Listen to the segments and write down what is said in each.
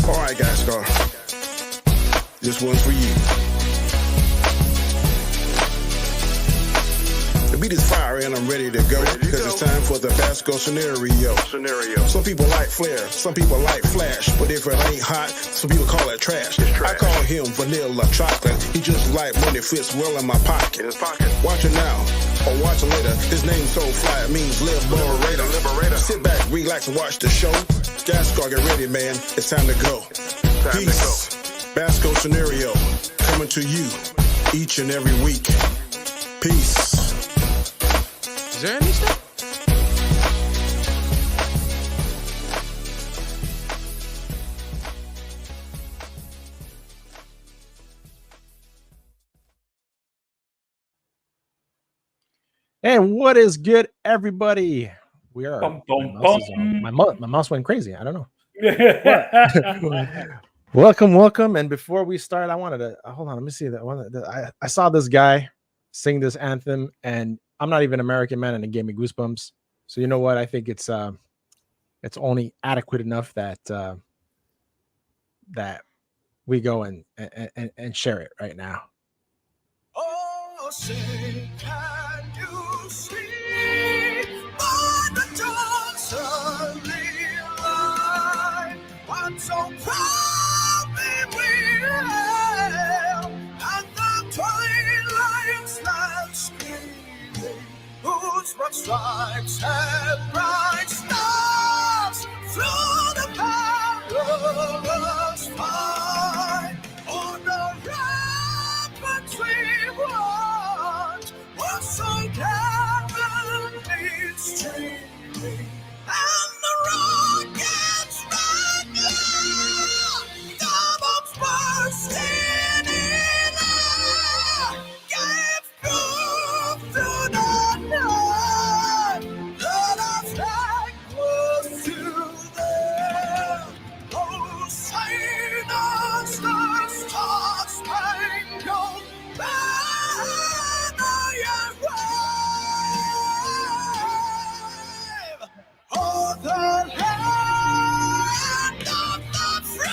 All right, guys, Scar. This one's for you. The beat is fire and I'm ready to go because it's time for the basketball scenario. Some people like flair, some people like flash, but if it ain't hot, some people call it trash. I call him vanilla chocolate. He just like when it fits well in my pocket. Watch it now or watch it later. His name so fly, it means liberator. Sit back, relax and watch the show. Gascar, get ready, man. It's time to go. Peace. Basketball scenario coming to you each and every week. Peace. Is there any stuff? And what is good, everybody? We are. My mouse went crazy. I don't know. Welcome. And before we start, I wanted to hold on. Let me see that. I saw this guy sing this anthem, and I'm not even American, man, and it gave me goosebumps. So you know what? I think it's only adequate enough that that we go and share it right now. Oh, say, can you see by the dawn's early light what so proudly we hailed, and the twilight's last gleaming, whose broad stripes and bright stars through the perilous fight on the ramparts we watch was so heavenly streaming, and the rockets red glare, the bombs bursting in air, gave proof to the night that our flag was still there. Oh, say does the star-spangled banner yet wave? Oh, the land of the free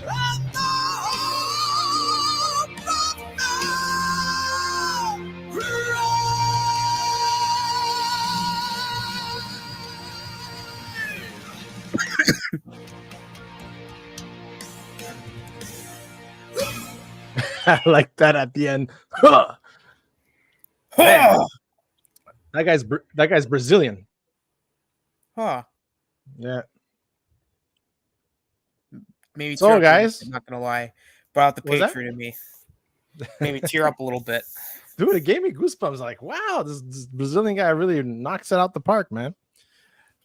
and the hope of I like that at the end. Man, that guy's Brazilian. Huh. Yeah. Maybe So, tear up a little guys. bit, I'm not gonna lie. Brought out the What was that? patriot in me. Maybe tear up a little bit. Dude, it gave me goosebumps. Like, wow, this Brazilian guy really knocks it out the park, man.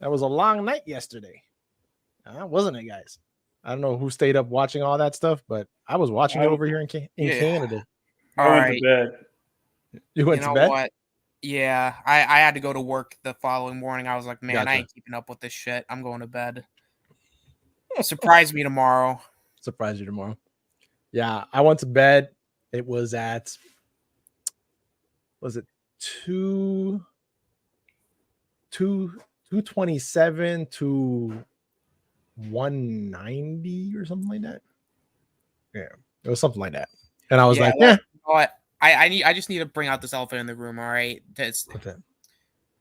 That was a long night yesterday. Wasn't it, guys? I don't know who stayed up watching all that stuff, but I was watching it over here in Canada. All I went right. to bed. You went You to know bed? what? Yeah, I had to go to work the following morning. I was like, man, Gotcha. I ain't keeping up with this shit. I'm going to bed. Surprise me tomorrow. Surprise you tomorrow. Yeah, I went to bed. It was at, was it 227 to 190 or something like that. Yeah, it was something like that. And I was like, well, yeah. you know what? I just need to bring out this elephant in the room. All right,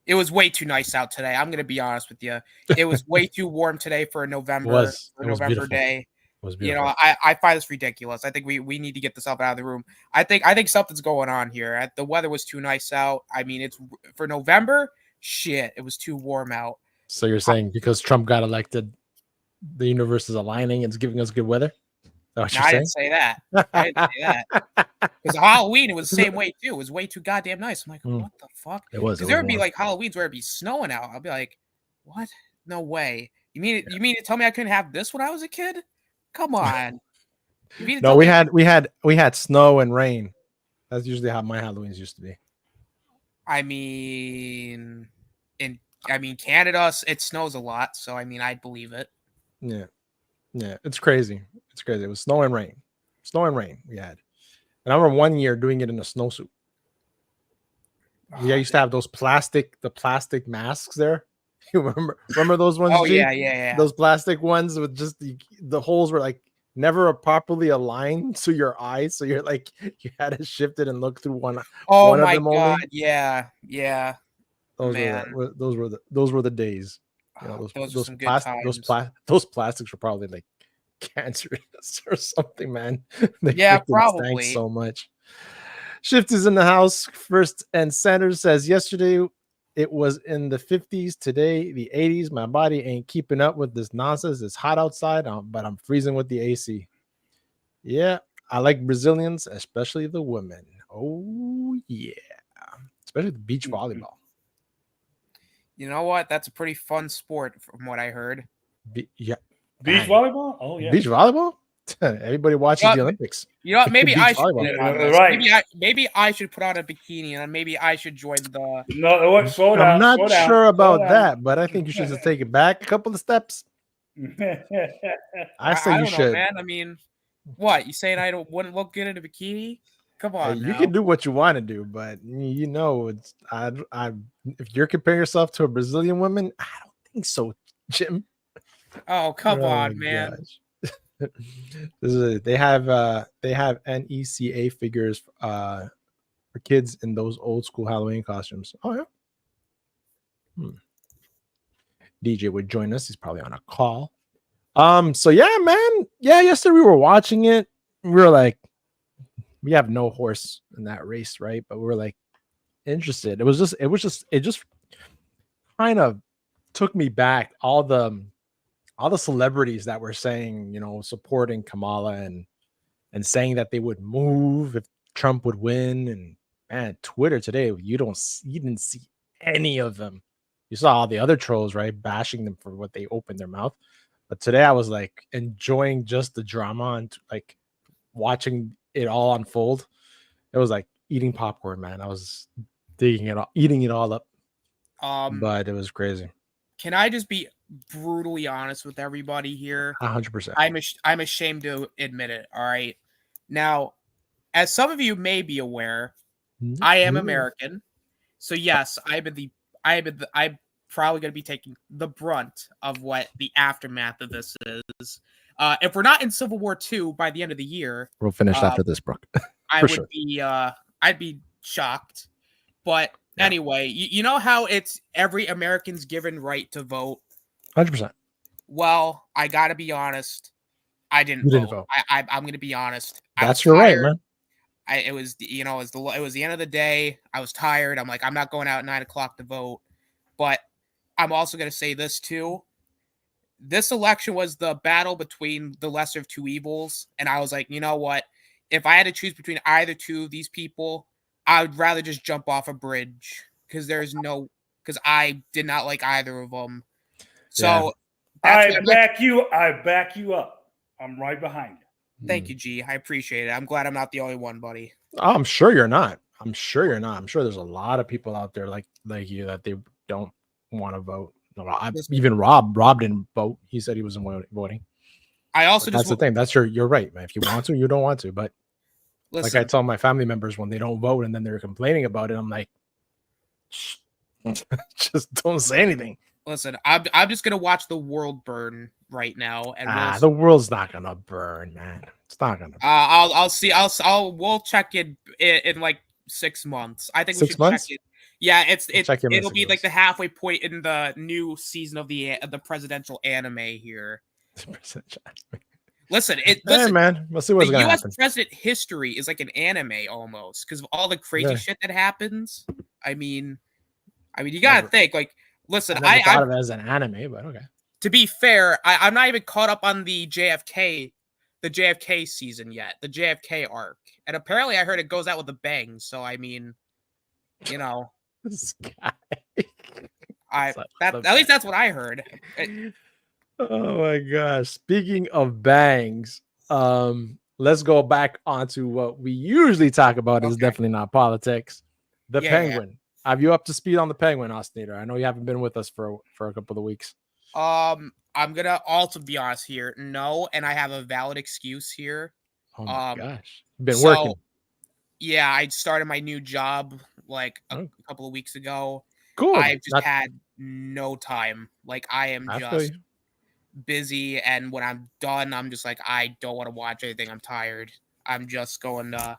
it was way too nice out today. I'm gonna be honest with you. It was way too warm today for a November beautiful. day. It was You beautiful. know, I find this ridiculous. I think we need to get this elephant out of the room. I think something's going on here. The weather was too nice out. I mean, it's for November. Shit, it was too warm out. So you're saying because Trump got elected, the universe is aligning, it's giving us good weather? No, I didn't say that. I didn't say that. Because Halloween, it was the same way too. It was way too goddamn nice. I'm like, what the fuck? It was. Because there would be like Halloweens where it'd be snowing out. I'll be like, what? No way. You mean to tell me I couldn't have this when I was a kid? Come on. No, we had snow and rain. That's usually how my Halloweens used to be. I mean, Canada, it snows a lot, so I mean, I'd believe it. Yeah, it's crazy. It's crazy. It was snow and rain we had, and I remember one year doing it in a snowsuit. Yeah, I used to have those plastic masks there. You remember those ones? Oh G? yeah, yeah, yeah. Those plastic ones with just the holes were like never properly aligned to your eyes, so you're like you had to shift it and look through Oh one of my them god, only. yeah, yeah, Those man. those were the days. You know, Those are some good times. those plastics were probably like cancerous or something, man. They Yeah, freaking stank probably. so much. Shift is in the house. First and center says yesterday it was in the 50s. Today, the 80s. My body ain't keeping up with this nonsense. It's hot outside, but I'm freezing with the AC. Yeah, I like Brazilians, especially the women. Oh, yeah. Especially the beach volleyball. You know what? That's a pretty fun sport from what I heard. Yeah. Beach Dang. volleyball? Oh yeah. Beach volleyball? Everybody watches Yeah, the Olympics. You know what? Maybe Beach I should volleyball. get in on this. Right. Maybe I should put on a bikini and maybe I should join the. No, what? Slow down. I'm not slow down, sure slow about down. that, but I think you should just take it back a couple of steps. I say I you don't know, should. man. I mean, what you saying? Wouldn't look good in a bikini? Come Hey, on, you now. can do what you want to do, but you know, it's if you're comparing yourself to a Brazilian woman, I don't think so, Jim. Oh, come Oh on, my man. gosh. They have NECA figures for kids in those old school Halloween costumes. Oh yeah. DJ would join us. He's probably on a call. So yeah, man. Yeah, yesterday we were watching it. We were like, we have no horse in that race, right? But we were like interested. It just kind of took me back. All the celebrities that were saying, you know, supporting Kamala and saying that they would move if Trump would win. And man, Twitter today, you didn't see any of them. You saw all the other trolls, right, bashing them for what they opened their mouth. But today I was like enjoying just the drama and like watching it all unfold. It was like eating popcorn, man. I was eating it all up. But it was crazy. Can I just be brutally honest with everybody here? 100%. I'm ashamed to admit it. All right. Now, as some of you may be aware, I am American. So yes, I'm probably going to be taking the brunt of what the aftermath of this is. If we're not in Civil War II by the end of the year, We'll finish after this, Brooke. I For would sure. be I'd be shocked. But Yeah. anyway, you know how it's every American's given right to vote? 100%. Well, I gotta be honest. I didn't You vote. didn't vote. I'm gonna be honest. I That's was your right, tired. man. It was the end of the day. I was tired. I'm like, I'm not going out at 9 o'clock to vote. But I'm also gonna say this too. This election was the battle between the lesser of two evils, and I was like, you know what? If I had to choose between either two of these people, I would rather just jump off a bridge because I did not like either of them. So that's I back you up. I'm right behind you. Thank you, G. I appreciate it. I'm glad I'm not the only one, buddy. Oh, I'm sure you're not. I'm sure there's a lot of people out there like you that they don't want to vote. No, even Rob didn't vote. He said he wasn't voting. I also that's the thing. That's you're right, man. If you want to, you don't want to. But listen, like I tell my family members when they don't vote and then they're complaining about it, I'm like, just don't say anything. Listen, I'm just gonna watch the world burn right now, and the world's not gonna burn, man. It's not gonna. I'll see. We'll check in like 6 months. I think 6 we should months. check it. Yeah, it'll be messages. like the halfway point in the new season of the presidential anime here. Listen, Hey, man, we'll see what's the gonna U.S. happen. president history is like an anime almost because of all the crazy shit that happens. I mean, you gotta think like. Listen, I thought of it as an anime, but okay. To be fair, I'm not even caught up on the JFK season yet, the JFK arc, and apparently I heard it goes out with a bang. So I mean, you know, This guy. at least that's what I heard. Oh my gosh! Speaking of bangs, let's go back onto what we usually talk about. Is definitely not politics. The Penguin. Have you up to speed on the Penguin, Ostinator? I know you haven't been with us for a couple of weeks. I'm gonna also be honest here. No, and I have a valid excuse here. Oh my gosh, you've been working. Yeah, I started my new job like a couple of weeks ago. Cool. I've just had no time. Like I am I feel just you. busy, and when I'm done, I'm just like, I don't want to watch anything. I'm tired. I'm just going to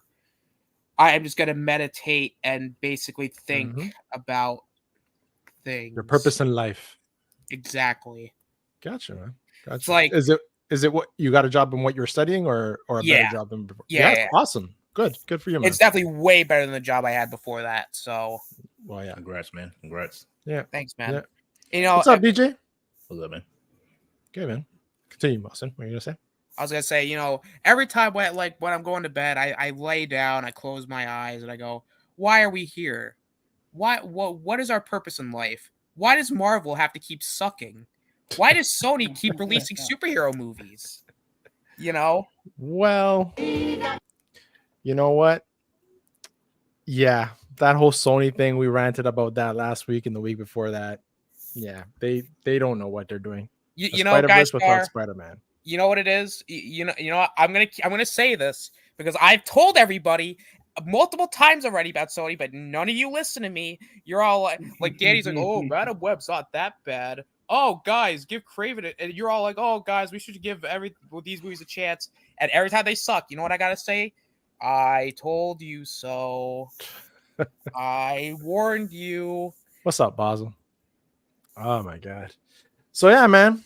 I am just going to meditate and basically think Mhm. about Your things. purpose in life. Exactly. Gotcha, man. Gotcha. It's like, is it what you got a job in what you're studying or a better yeah, job than before? yeah, Yeah, yeah. awesome. Good for you, man. It's definitely way better than the job I had before that. So Well, yeah. Congrats, man. Congrats. Yeah. thanks, man. Yeah. You know, What's up, BJ? What's up, man? Okay, man. Continue, Boston. What are you gonna say? I was gonna say, you know, every time when I'm going to bed, I lay down, I close my eyes, and I go, why are we here? What is our purpose in life? Why does Marvel have to keep sucking? Why does Sony keep releasing superhero movies? You know? Well, you know what? Yeah, that whole Sony thing, we ranted about that last week and the week before that. Yeah, they don't know what they're doing. You know, guys, without Spider-Man. you know what it is? You know what? I'm gonna say this because I've told everybody multiple times already about Sony, but none of you listen to me. You're all like Danny's like, oh, Madam Web's not that bad. Oh, guys, give Craven it, and you're all like, oh, guys, we should give these movies a chance. And every time they suck, you know what I gotta say? I told you so. I warned you. What's up, Basil? Oh my god. So yeah, man.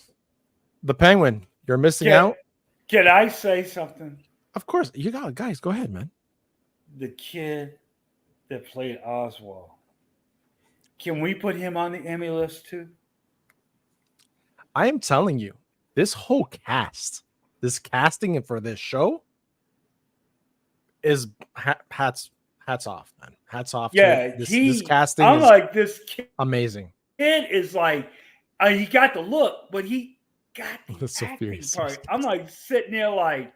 The Penguin, you're missing out. Can I say something? Of course, you got it, guys. Go ahead, man. The kid that played Oswald. Can we put him on the Emmy list too? I am telling you, this whole cast, this casting for this show is hats off, man. Hats off. Yeah, to this casting. I'm is like, this amazing. kid is like, he got the look, but he got the The Sophia acting part. I'm like sitting there like,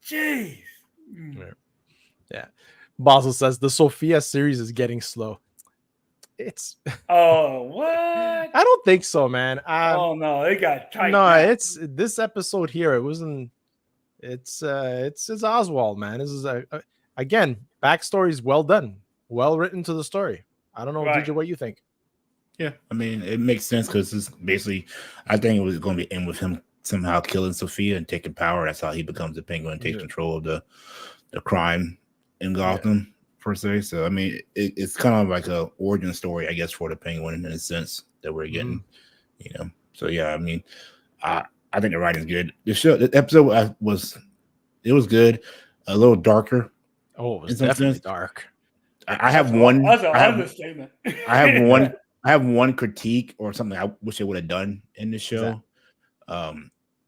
jeez. Yeah. Basil says the Sophia series is getting slow. It's Oh, what? I don't think so, man. Oh no, they got tight. No, now. it's this episode here. It wasn't. It's Oswald, man. This is again, backstory is well done, well written to the story. I don't know, Right. DJ, what you think? Yeah, I mean, it makes sense because it's basically, I think it was going to be end with him somehow killing Sophia and taking power. That's how he becomes the Penguin and takes control of the crime in Gotham, per se. So, I mean, it's kind of like a origin story, I guess, for the Penguin in a sense that we're getting, you know. So, yeah, I mean, I think the writing's good. The episode was good, a little darker. Oh, it was In some definitely sense. dark. I have one. That's an I have, understatement. I have one. I have one critique or something I wish they would have done in the show.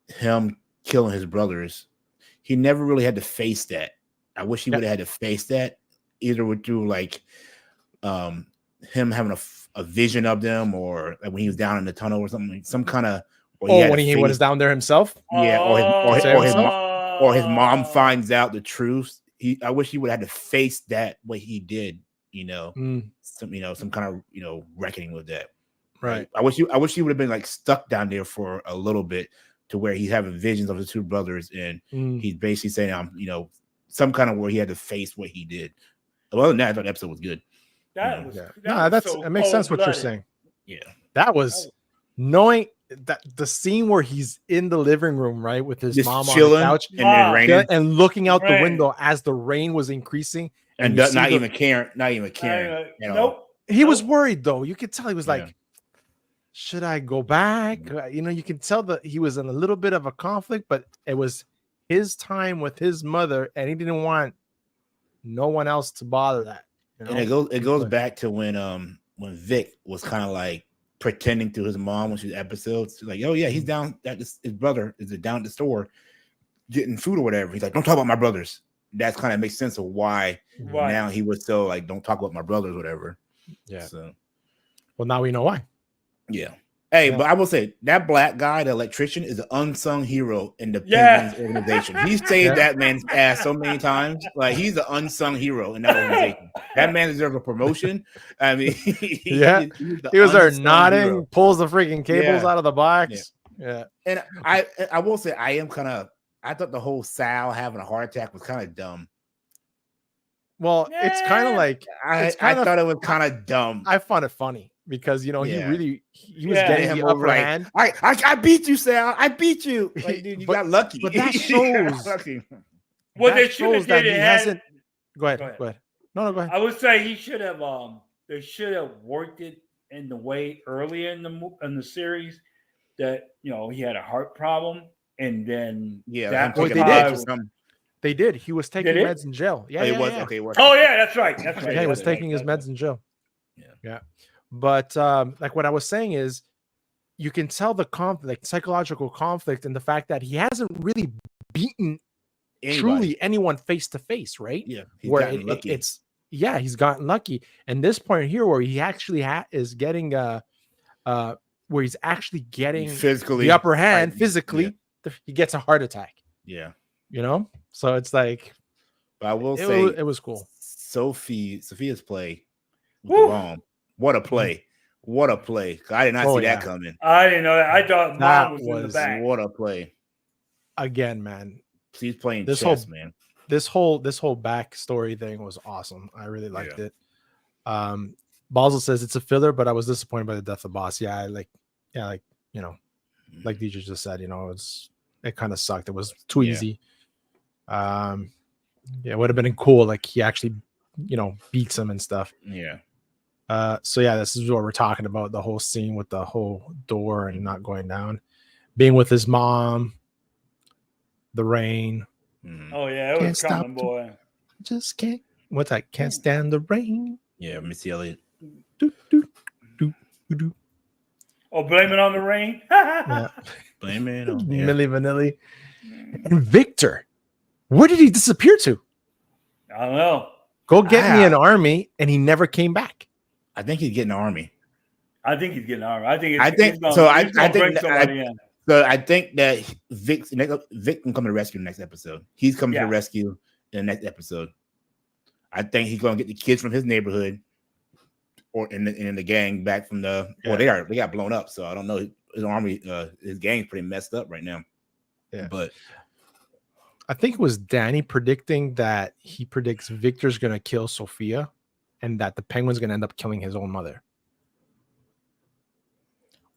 Him killing his brothers. He never really had to face that. I wish he would have had to face that either through like him having a vision of them, or like when he was down in the tunnel or something, some kind of. When he was down there himself. Yeah, or his mom finds out the truth. I wish he would have had to face that what he did. You know, some kind of reckoning with that. Right. I wish he would have been like stuck down there for a little bit to where he's having visions of his two brothers and he's basically saying, some kind of where he had to face what he did. Other than that, I thought the episode was good. It makes sense what you're saying. Yeah, that was knowing that the scene where he's in the living room, right, with his just mom chilling on the couch and then raining and looking out the window as the rain was increasing, and not even caring. Nope. He was worried though. You could tell he was like, should I go back? You can tell that he was in a little bit of a conflict, but it was his time with his mother, and he didn't want no one else to bother that. And it goes back to when Vic was kind of like pretending to his mom when she was episodes, like, oh yeah, he's down at his brother is down at the store getting food or whatever. He's like, don't talk about my brothers. That kind of makes sense of why now he was so like, don't talk about my brothers, whatever. Yeah. So, well, now we know why. Yeah. Hey, but I will say that black guy, the electrician, is an unsung hero in the Penguins organization. He saved that man's ass so many times. Like, he's an unsung hero in that organization. That man deserves a promotion. I mean, he was there nodding, pulls the freaking cables out of the box. Yeah. And I will say I thought the whole Sal having a heart attack was kind of dumb. Well, it's kind of like I thought it was kind of dumb. I found it funny. because he Yeah. really he was Yeah. getting Him the over upper like, hand. I beat you, Sal. I beat you. Like, dude, you But- got lucky. but that You got shows- lucky. What That they should have shows that did, he it had. hasn't. Go ahead. Go ahead. Go ahead. No, go ahead. I would say he should have. They should have worked it in the way earlier in the series that he had a heart problem, and then Yeah, that him was taking they meds did. or something. They did. He was taking Did it? meds in jail. Yeah, Oh, he yeah, was yeah. okay. Oh yeah, that's right. That's right. Yeah, he was that's right, taking his that's meds in jail. Yeah. But like what I was saying is, you can tell the conflict, psychological conflict, and the fact that he hasn't really beaten truly anyone face to face, right? Yeah, he's Where gotten lucky. He's gotten lucky. And this point here, where he actually is getting where he's actually getting physically the upper hand fighting. physically, he gets a heart attack. Yeah. So it's like But I will say it was cool. Sophia's play with the bomb. What a play. What a play. I did not see that coming. I didn't know that. I thought That mom was in the was- back. What a play. Again, man. She's playing This chess, whole- man. This whole backstory thing was awesome. I really liked it. Basel says it's a filler, but I was disappointed by the death of Boss. Like DJ just said, it kind of sucked. It was too easy. It would have been cool, like he actually, beats him and stuff. Yeah. So this is what we're talking about, the whole scene with the whole door and not going down, being with his mom, the rain. Oh yeah, it Can't was stop coming, the- boy. Just can't. What's that? Can't stand the rain. Yeah, Missy Elliott. Do, do, do, do, do. Oh, blame it on the rain. Yeah. Blame it on Milli Vanilli. And Victor, where did he disappear to? I don't know. Go get me an army, and he never came back. I think he's getting an army. I think he's getting armed. I think. I think he's gonna, so. he's gonna bring somebody in. So I think that Vic can come to the rescue in the next episode. He's coming to the rescue in the next episode. I think he's going to get the kids from his neighborhood or in the gang back from the. Well, they got blown up, so I don't know. His army, his gang's pretty messed up right now. Yeah, but I think it was Danny predicting that he predicts Victor's going to kill Sophia, and that the Penguin's going to end up killing his own mother.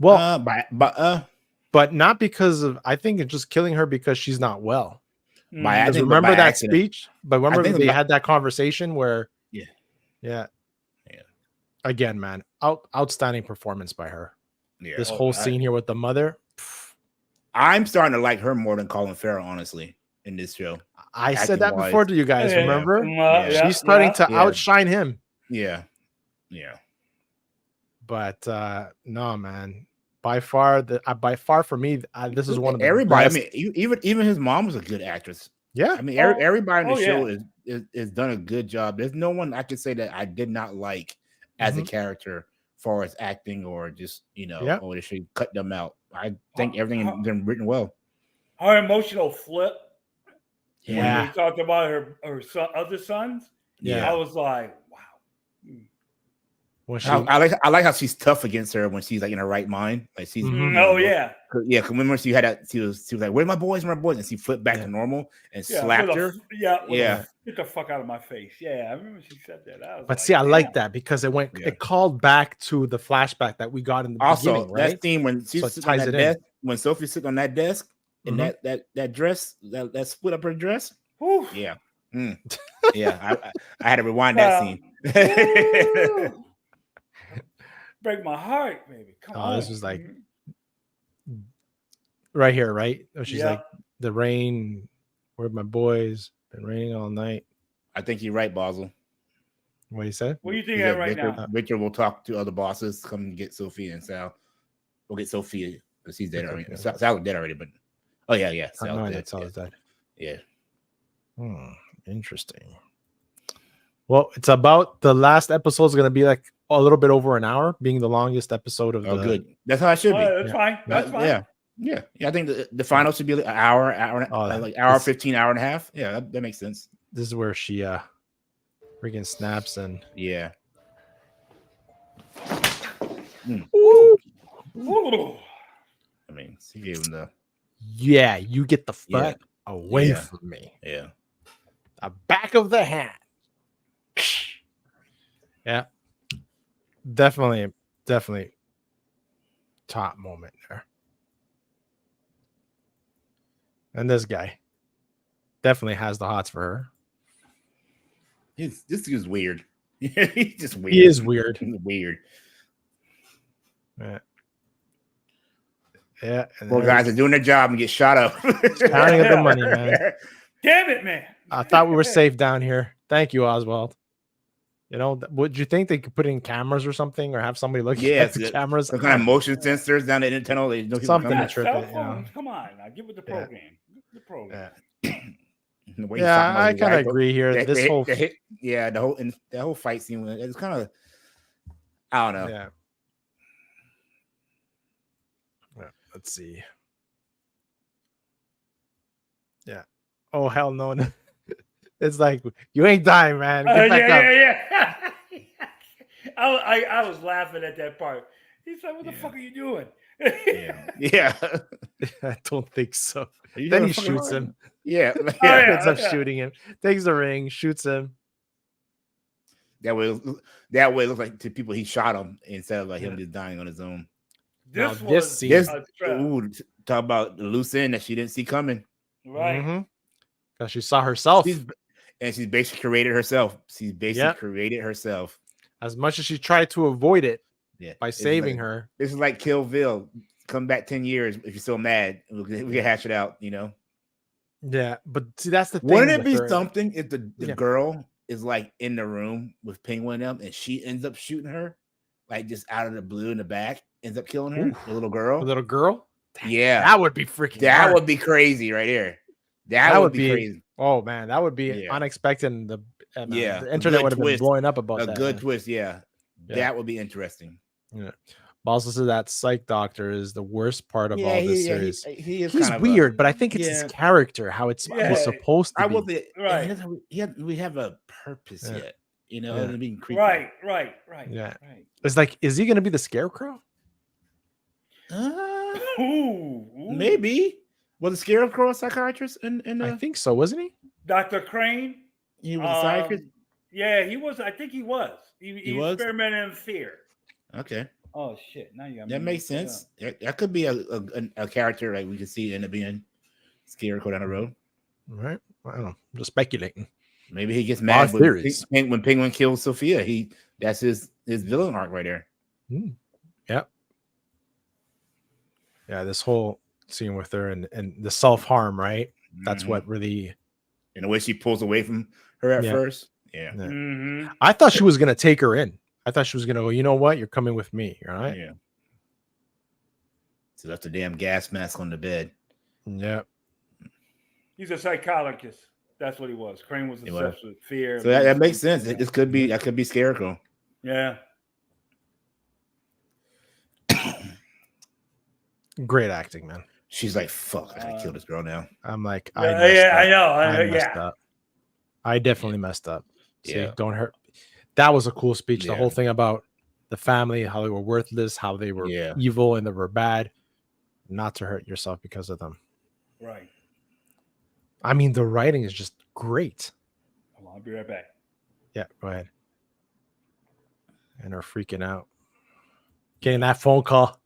Well, but not because of. I think it's just killing her because she's not well. Remember that speech? But remember they had that conversation where, yeah. Again, man, outstanding performance by her. Yeah, this whole scene here with the mother. I'm starting to like her more than Colin Farrell, honestly, in this show. I said that before to you guys. Remember? She's starting to outshine him. Yeah. But no, man. By far for me, this is one of the everybody. best. I mean, even his mom was a good actress. Yeah, I mean, everybody in the show is done a good job. There's no one I could say that I did not like as a character, as far as acting or just or they should cut them out. I think everything has been written well. Her emotional flip. Yeah, when we talked about her other sons. Yeah, I was like, wow. I like how she's tough against her when she's like in her right mind. Like she's yeah. Because remember she had that she was like, "Where's my boys? Where's my boys?" And she flipped back to normal and slapped her. Get the fuck out of my face. Yeah, I remember she said that. But see, I like that because it called back to the flashback that we got in the beginning, right? That scene when she's sitting on that desk, when Sophie's sitting on that desk and that dress that split up her dress. Yeah. Yeah, I had to rewind that scene. Break my heart, baby. Come on. This was like right here, right? She's like, the rain. Where my boys? Been raining all night. I think you're right, Basel. What you said? What do you think of right now? Victor will talk to other bosses, come and get Sophia and Sal. We'll get Sophia because he's dead already. Sal's dead already, but Sal's dead. Yeah. Interesting. Well, it's about the last episode is going to be like a little bit over an hour, being the longest episode of the. Good. That's how it should be. That's fine. That's fine. Yeah. I think the final should be like an hour, like hour 15, hour and a half. Yeah, that makes sense. This is where she freaking snaps and yeah. Ooh. I mean, she gave him the you get the fuck away from me. Yeah. The back of the hand. Yeah. Definitely definitely top moment there. And this guy definitely has the hots for her. This dude's weird. He's just weird. He is weird. He's weird. Yeah. Yeah. And Well, guys are doing their job and get shot up. counting up the money, man. Damn it, man. I thought we were safe down here. Thank you, Oswald. You know, would you think they could put in cameras or something, or have somebody look at the cameras? Some kind of motion sensors down at the tunnel. They know Something coming. to trip Cell it, you know. phones, come on, now get with the program. Get with the program. The way he's talking Yeah, about I the kind of guy, agree here. The whole fight scene. It's kind of, I don't know. Yeah. Let's see. Yeah. Oh hell no! It's like you ain't dying, man. Get back up. Yeah. I was laughing at that part. He's like, "What the fuck are you doing?" Yeah. I don't think so. Then he shoots him. Yeah. Ends up shooting him. Takes the ring, shoots him. That way it looks like to people he shot him instead of like him just dying on his own. This scene. Talk about the loose end that she didn't see coming. Right. Because she saw herself. She's basically created herself. She's basically created herself. As much as she tried to avoid it by saving her. This is like Kill Bill. Come back 10 years if you're still mad. We can hash it out, you know? Yeah, but see, that's the thing. Wouldn't it be something if the girl is like in the room with Penguin and she ends up shooting her, like just out of the blue in the back, ends up killing her, the little girl? The little girl? Yeah. That would be freaking That would be crazy right here. That would be crazy. Oh, man, that would be unexpected. And the internet would have been blowing up about that. A good twist, yeah. That would be interesting. Yeah. But also, so that psych doctor is the worst part of all this series. He's kind of weird, but I think it's his character, how it's supposed to be. We have a purpose yet, you know, and being creepy. Right. Yeah. It's like, is he going to be the Scarecrow? Maybe. Was the Scarecrow a psychiatrist? I think so, wasn't he? Dr. Crane? He was a psychiatrist? Yeah, he was. I think he was. He was? Experimented in fear. Okay. Oh, shit. Now you got that makes sense. That could be a character like we could see end up being Scarecrow down the road. All right. I don't know. I'm just speculating. Maybe he gets mad when Penguin kills Sophia. That's his villain arc right there. Yep. Yeah, this whole scene with her and the self-harm, right? That's what really... And the way she pulls away from her at first. Yeah. I thought she was going to take her in. I thought she was going to go, you know what? You're coming with me, all right? Yeah. So left the damn gas mask on the bed. Yeah. He's a psychologist. That's what he was. Crane was obsessed with fear. So that makes sense. That could be Scarecrow. Yeah. Great acting, man. She's like, fuck, I gotta kill this girl now. I'm like, I know. I messed up. I definitely messed up. See, Yeah. don't hurt. That was a cool speech. The whole thing about the family, how they were worthless, how they were evil and they were bad. Not to hurt yourself because of them. Right. I mean, the writing is just great. Hold on, I'll be right back. Yeah, go ahead. And are freaking out. Getting that phone call,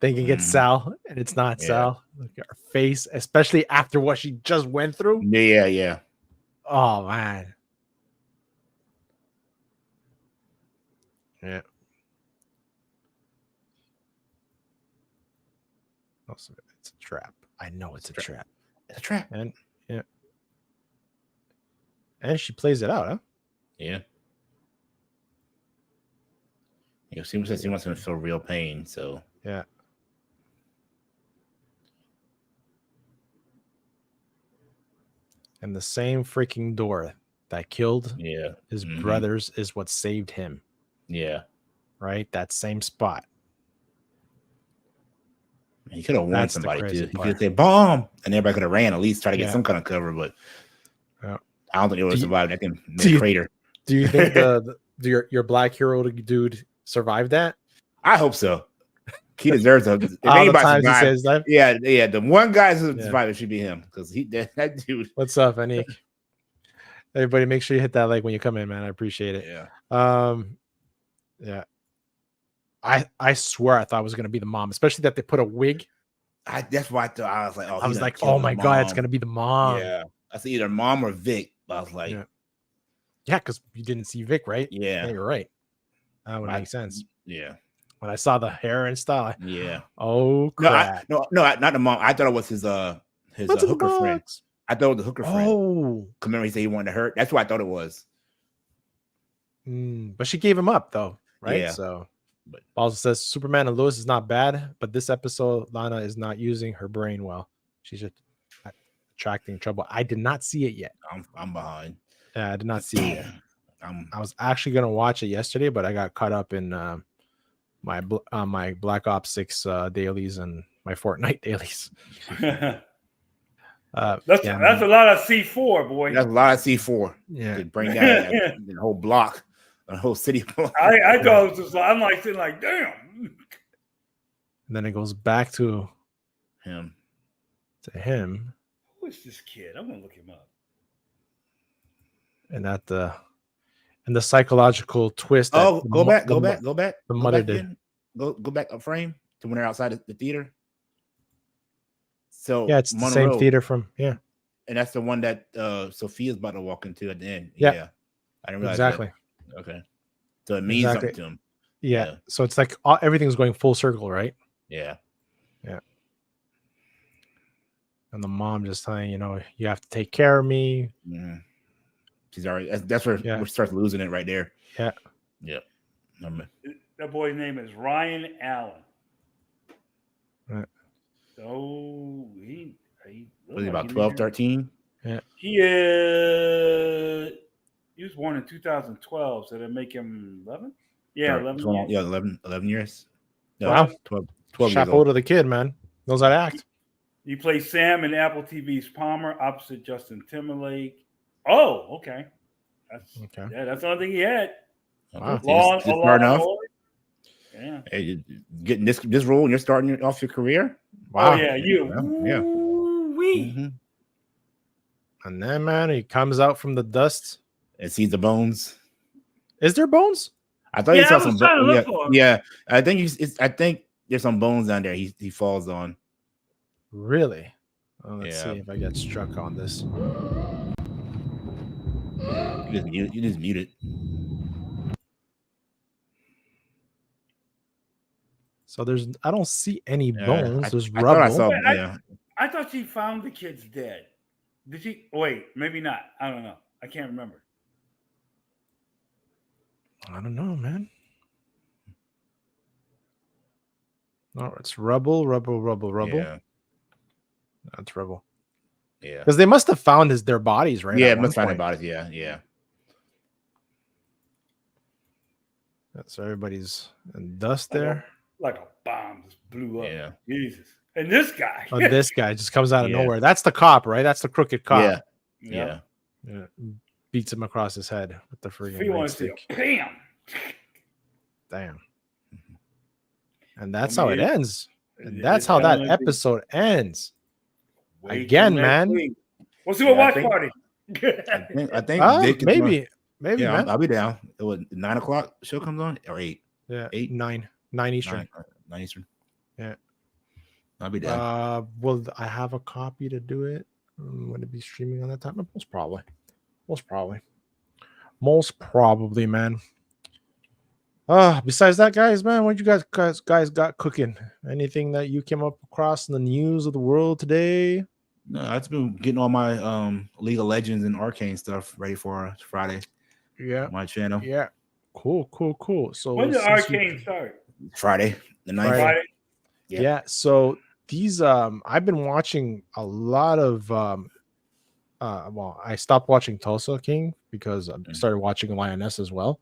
thinking it's Sal, and it's not Sal. Look at her face, especially after what she just went through. Yeah. Oh, man. Yeah. Also, it's a trap. I know it's a trap. It's a trap. And and she plays it out, huh? Yeah. She says she wants him to feel real pain, so yeah. And the same freaking door that killed his brothers is what saved him. Yeah. Right? That same spot. He could have warned somebody too. He could have said bomb, and everybody could have ran at least try to get some kind of cover, but I don't think they would have survived. That can make a crater. Do you think your black hero dude survived that? I hope so. He deserves a. If All the anybody times survived, he says that. Yeah. The one guy who survived should be him because that dude. What's up, Anik? Everybody, make sure you hit that like when you come in, man. I appreciate it. Yeah. Yeah. I swear I thought it was gonna be the mom, especially that they put a wig. That's why I thought. I was like, oh, I was he's gonna like, kill oh his my god, it's mom. gonna be the mom. Yeah, I see either mom or Vic. But I was like, Yeah, because you didn't see Vic, right? yeah, You're right. That would make sense. Yeah, When I saw the hair and stuff, yeah. oh crap! No, not the mom. I thought it was his What's in the hooker friend. box? I thought it was the hooker friend. Oh, Remember he said he wanted to hurt. That's what I thought it was. but she gave him up though, right? Yeah. So, But also says Superman and Lois is not bad, but this episode Lana is not using her brain well. She's just attracting trouble. I did not see it yet. I'm behind. Yeah, I did not see it yet. I was actually gonna watch it yesterday, but I got caught up in my Black Ops 6 dailies and my Fortnite dailies. That's a lot of C4, boy. That's a lot of C4. Yeah, to bring down the whole block, the whole city block. I thought it was just. I'm like sitting like, damn. And then it goes back to him. Who is this kid? I'm gonna look him up. And at the psychological twist. Oh, go back. The mother did. Go back a frame to when they're outside the theater. So yeah, it's the same theater from and that's the one that Sophia's about to walk into at the end. Yeah. I didn't realize exactly. That. Okay, so it means something to him. Yeah. So it's like everything's going full circle, right? Yeah. And the mom just saying, you have to take care of me. Mm-hmm. She's already. That's where we start losing it right there. Yeah. That boy's name is Ryan Allen. Right. So he was he about 12, 13? Yeah. He was born in 2012, so that make him 11. Yeah, 11. 12, yeah, 11 years. No, wow, 12 chapeau to the kid, man. Knows how to act. He plays Sam in Apple TV's Palmer, opposite Justin Timberlake. Oh, okay. That's the only thing he had. Wow. Long enough. Yeah. Hey, getting this role and you're starting off your career. Wow. Oh, yeah, you. Yeah. Mm-hmm. And then, man, he comes out from the dust and sees the bones. Is there bones? I thought you saw some bones. Yeah. I think I think there's some bones down there. He falls on. Really? Well, let's see if I get struck on this. You just mute it. So I don't see any bones. There's rubble. I thought she found the kids dead. Did she? Wait, maybe not. I don't know. I can't remember. I don't know, man. No, it's rubble. Yeah. That's rubble. Yeah. Because they must have found their bodies, right? Yeah, must find their bodies. Yeah. So everybody's in dust there. Like a bomb just blew up. Yeah. Jesus. And this guy. Oh, this guy just comes out of nowhere. That's the cop, right? That's the crooked cop. Yeah. Beats him across his head with the freaking stick. Damn. And that's how it ends. And that's how that episode ends. Again, man. We'll see what watch party. I think maybe. Yeah, man. I'll be down. It was 9 o'clock show comes on or 8. Yeah, 8, 9 Eastern. 9 Eastern. Yeah, I'll be down. Will I have a copy to do it? Would it be streaming on that time? Most probably, man. Besides that, guys, man, what you guys got cooking? Anything that you came up across in the news of the world today? No, I've been getting all my League of Legends and Arcane stuff ready for Friday. Yeah, my channel. Yeah, cool. So when did Arcane start? Friday, the 9th. Friday. Yeah. So these I've been watching a lot of I stopped watching Tulsa King because I started watching Lioness as well.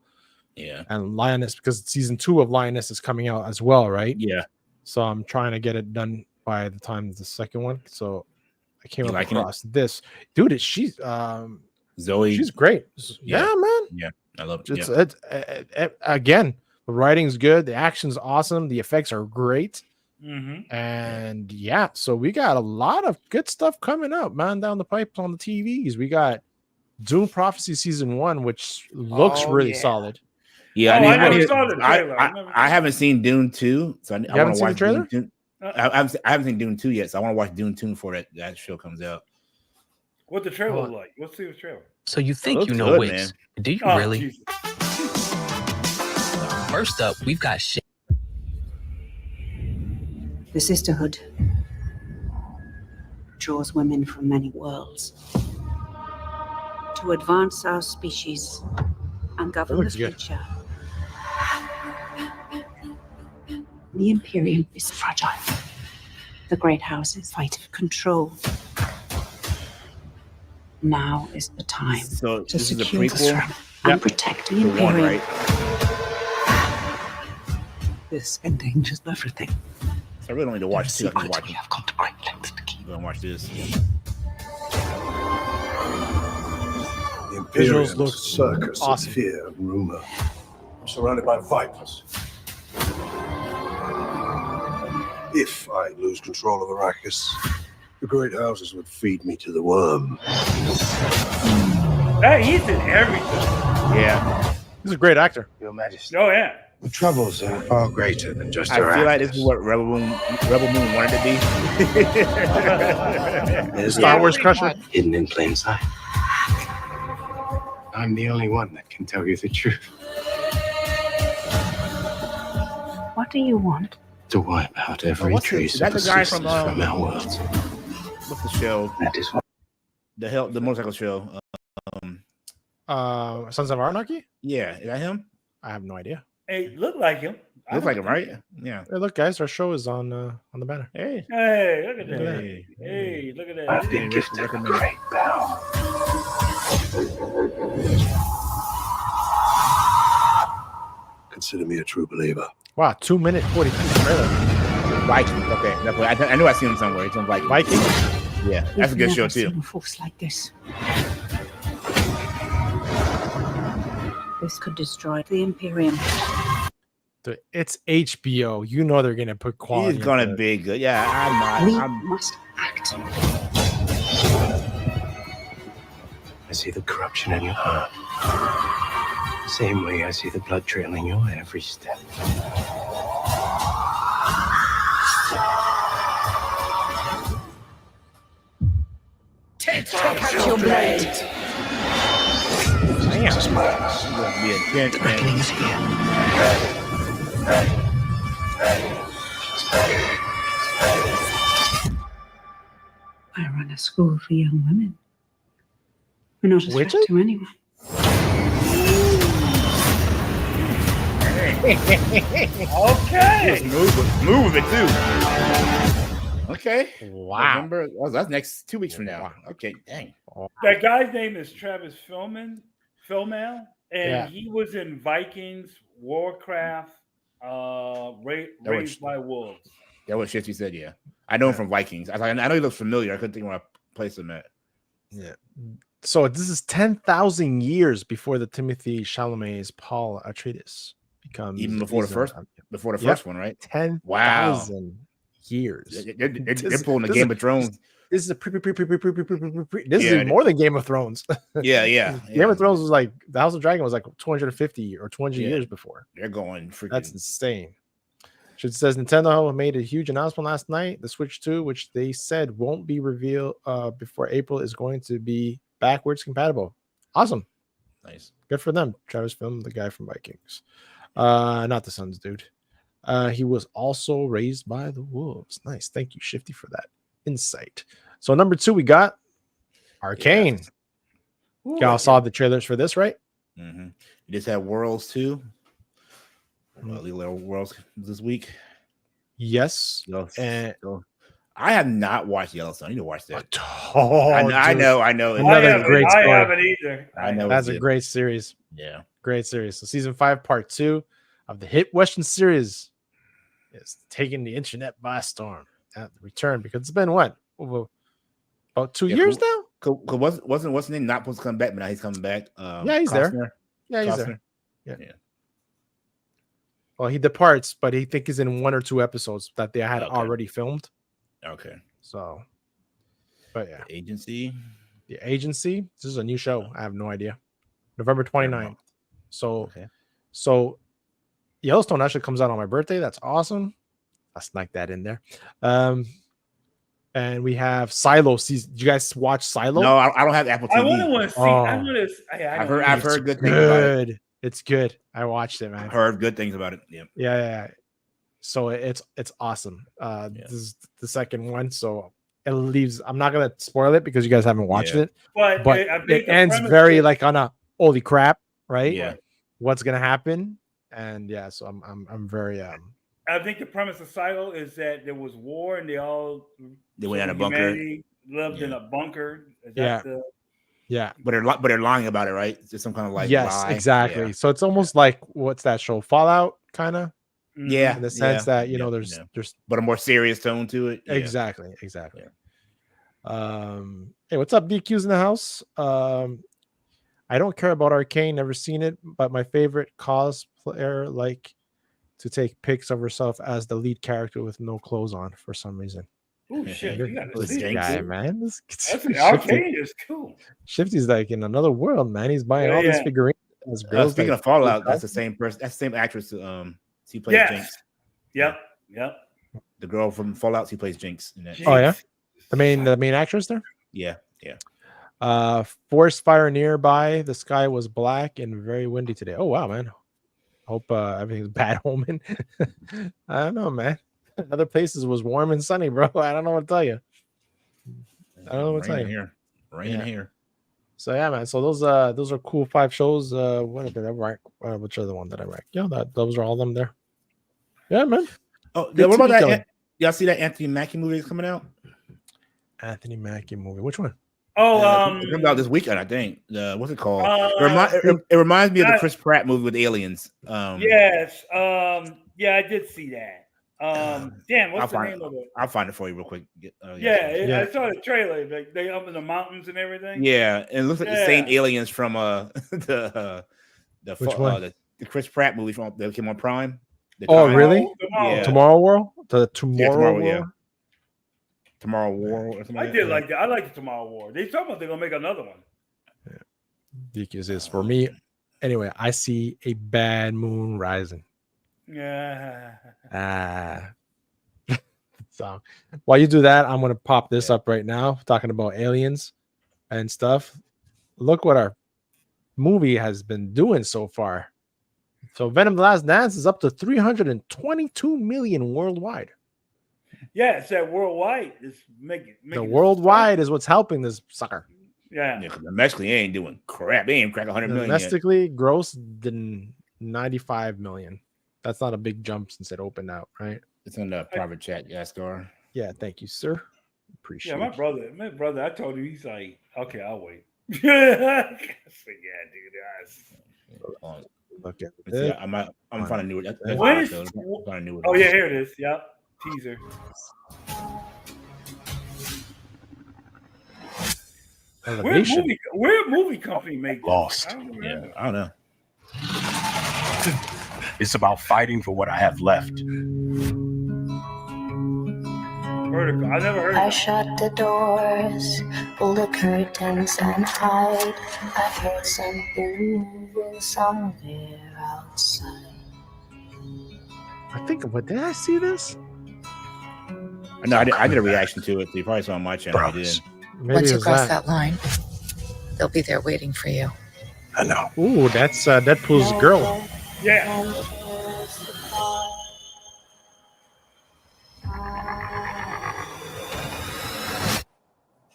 Yeah. And Lioness, because season 2 of Lioness is coming out as well, right? Yeah. So I'm trying to get it done by the time the second one. So I came across this. Dude, she's Zoe. She's great. Yeah, man. Yeah. I love it. It's again, the writing's good, the action's awesome, the effects are great. Mm-hmm. And so we got a lot of good stuff coming up, man, down the pipe on the TVs. We got Doom Prophecy season 1, which looks really solid. Yeah, Oh, I I never need. saw the trailer. I haven't seen Dune 2, so I want haven't to seen the watch trailer? Dune 2. I haven't seen Dune 2 yet, so I want to watch Dune 2 before that show comes out. What the trailer Oh. look like? Let's see the trailer. So you It think looks you know good, Wix? man. Do you Oh, really? Jesus. First up, we've got shit. The sisterhood draws women from many worlds to advance our species and govern the looks good. future. The Imperium is fragile. The great houses fight for control. Now is the time So to this is a secure the throne prequel. and protect the The one, Imperium. right? This endangers everything. So I really don't need to watch two. I can watch. We have gone to great lengths to keep. I'm gonna watch this. The Imperium's Visuals look circus awesome. of fear and rumor. I'm surrounded by vipers. If I lose control of Arrakis, the great houses would feed me to the worm. Hey, he's in everything. Yeah, He's a great actor. Your Majesty, Oh, yeah. the troubles are far greater than just I feel Arrakis. like this is what Rebel Moon wanted to be. There's Star no Wars Crusher. hidden in plain sight. I'm the only one that can tell you the truth. What do you want? To wipe out every what's the- trace is that of the guy existence from, from our world. What's the show? That is what The motorcycle show. Sons of Anarchy? Yeah, is that him? I have no idea. Hey, look like him. Looks like him, right? Yeah. Hey, look, guys, our show is on the banner. Hey. Hey, look at that. Hey. Hey, look at that. I've been gifted a great power. Consider me a true believer. Wow, 2-minute 42 trailer. Vikings. Okay, that's what I knew I seen him somewhere. He's on Vikings. Vikings. Yeah, that's a good We've show never too. seen a force like this. This could destroy the Imperium. Dude, it's HBO. You know they're gonna put quality. He's gonna into it. be good. Yeah, We I'm must act. I see the corruption in your heart. Same way I see the blood trail in your every step. Take out your blade. Jesus, madness. gonna be intense, man. Reckoning is here. I run a school for young women. We're not a threat Witches? to anyone. Okay. Smooth with it too. Okay. Wow. November. Oh, that's next 2 weeks from now. Okay. Dang. That guy's name is Travis Fimmel, and Yeah. he was in Vikings, Warcraft, Raised by Wolves. That was shit you said. Yeah, I know him from Vikings. I know he looks familiar. I couldn't think where I placed him at. Yeah. So this is 10,000 years before the Timothy Chalamet's Paul Atreides becomes Even before the first, before the Yep. first one, right? 10,000 years. They're pulling the This Game is- of Thrones. This is a pre. This Yeah, is more than Game of Thrones. Yeah, yeah. Game of Thrones was like the House of Dragon was like 250 or 200 Yeah. years before. They're going freaking. That's insane. It says Nintendo made a huge announcement last night. The Switch 2, which they said won't be revealed before April, is going to be backwards compatible. Awesome. Nice. Good for them. Travis Film, the guy from Vikings. Not the Suns, dude. He was also raised by the Wolves. Nice. Thank you, Shifty, for that insight. So number 2, we got Arcane. Yes. Y'all saw the trailers for this, right? Mm-hmm. You just had Worlds too. Little Worlds this week. Yes. And I have not watched Yellowstone. I need to watch that. Oh, I know. Another great I story. haven't either. I know. That's a great series. Yeah. Great series. So season 5, part 2 of the hit Western series is taking the internet by storm at the return, because it's been what? Over about 2 years now? Wasn't what's his name not supposed to come back, but now he's coming back. Yeah, he's there. Costner. Yeah, he's Costner. there. Yeah. Well, he departs, but he think he's in 1 or 2 episodes that they had already filmed. Okay. So, but yeah. The Agency. The Agency. This is a new show. I have no idea. November 29th. So So Yellowstone actually comes out on my birthday. That's awesome. I snuck that in there. And we have Silo season. Did you guys watch Silo? No, I don't have Apple TV. I want to see. I want to. I've heard good things about it. It's good. I watched it, man. I've heard good things about it. Yeah. Yeah. So it's awesome. This is the second one, so it leaves. I'm not gonna spoil it because you guys haven't watched it, but it ends very like on a holy crap, right? Yeah. What's gonna happen? And yeah, so I'm very I think the premise of Silo is that there was war and they went in a bunker. Lived in a bunker. Yeah. But they're lying about it, right? It's just some kind of like yes, lie. exactly. Yeah. So it's almost like what's that show? Fallout, kind of. Yeah, in the sense that there's but a more serious tone to it. Yeah. Exactly. Hey, what's up, DQ's in the house? I don't care about Arcane, never seen it, but my favorite cosplayer like to take pics of herself as the lead character with no clothes on for some reason. Oh shit! You got this guy, man. That's Arcane is cool. Shifty's like in another world, man. He's buying all these figurines. Speaking of Fallout, that's the same person. That's the same actress. She plays Jinx. Yep. The girl from Fallout, she plays Jinx. In that. Oh yeah, the main actress there. Yeah. Forest fire nearby. The sky was black and very windy today. Oh wow, man. Hope everything's bad omen. I don't know, man. Other places was warm and sunny, bro. I don't know what to tell you. Rain here. So yeah, man. So those are cool 5 shows. What did I rank? Which other one did I rank? Yeah, those are all of them there. Yeah, man. Oh, what about that? Y'all see that Anthony Mackie movie that's coming out? Anthony Mackie movie. Which one? Oh, it comes out this weekend, I think. What's it called? It reminds me of the Chris Pratt movie with aliens. Yes. Yeah, I did see that. Damn, what's the name of it? I'll find it for you real quick. I saw the trailer. Like they up in the mountains and everything. Yeah, and it looks like the same aliens from the Chris Pratt movie that came on Prime. Really? Tomorrow. Tomorrow World? The Tomorrow World? Yeah. Tomorrow War or something. I did like that. I like the Tomorrow War. They talking about they're gonna make another one. DQs is for me. Anyway, I see a bad moon rising. Yeah. So while you do that, I'm gonna pop this up right now, talking about aliens and stuff. Look what our movie has been doing so far. So Venom: The Last Dance is up to 322 million worldwide. Yeah, it's that worldwide. It's making the worldwide is what's helping this sucker. Yeah. Domestically, it ain't doing crap. They ain't crack 100 million. Domestically, gross than 95 million. That's not a big jump since it opened out, right? It's in the private chat, Yaskar. Yeah, thank you, sir. Appreciate it. My brother, I told you, he's like, okay, I'll wait. Yeah, dude. Look at it. I'm finding a new one. Oh, yeah, here it is. Yep. Teaser. Where movie company make Lost? I don't know. It's about fighting for what I have left. Vertical. I never heard. I shut the doors, pull the curtains and hide. I heard something moving somewhere outside. I think. What did I see this? No, I did a reaction to it. You probably saw on my channel. I did. Maybe once you cross that line, they'll be there waiting for you. I know. Ooh, that's Deadpool's girl. Yeah.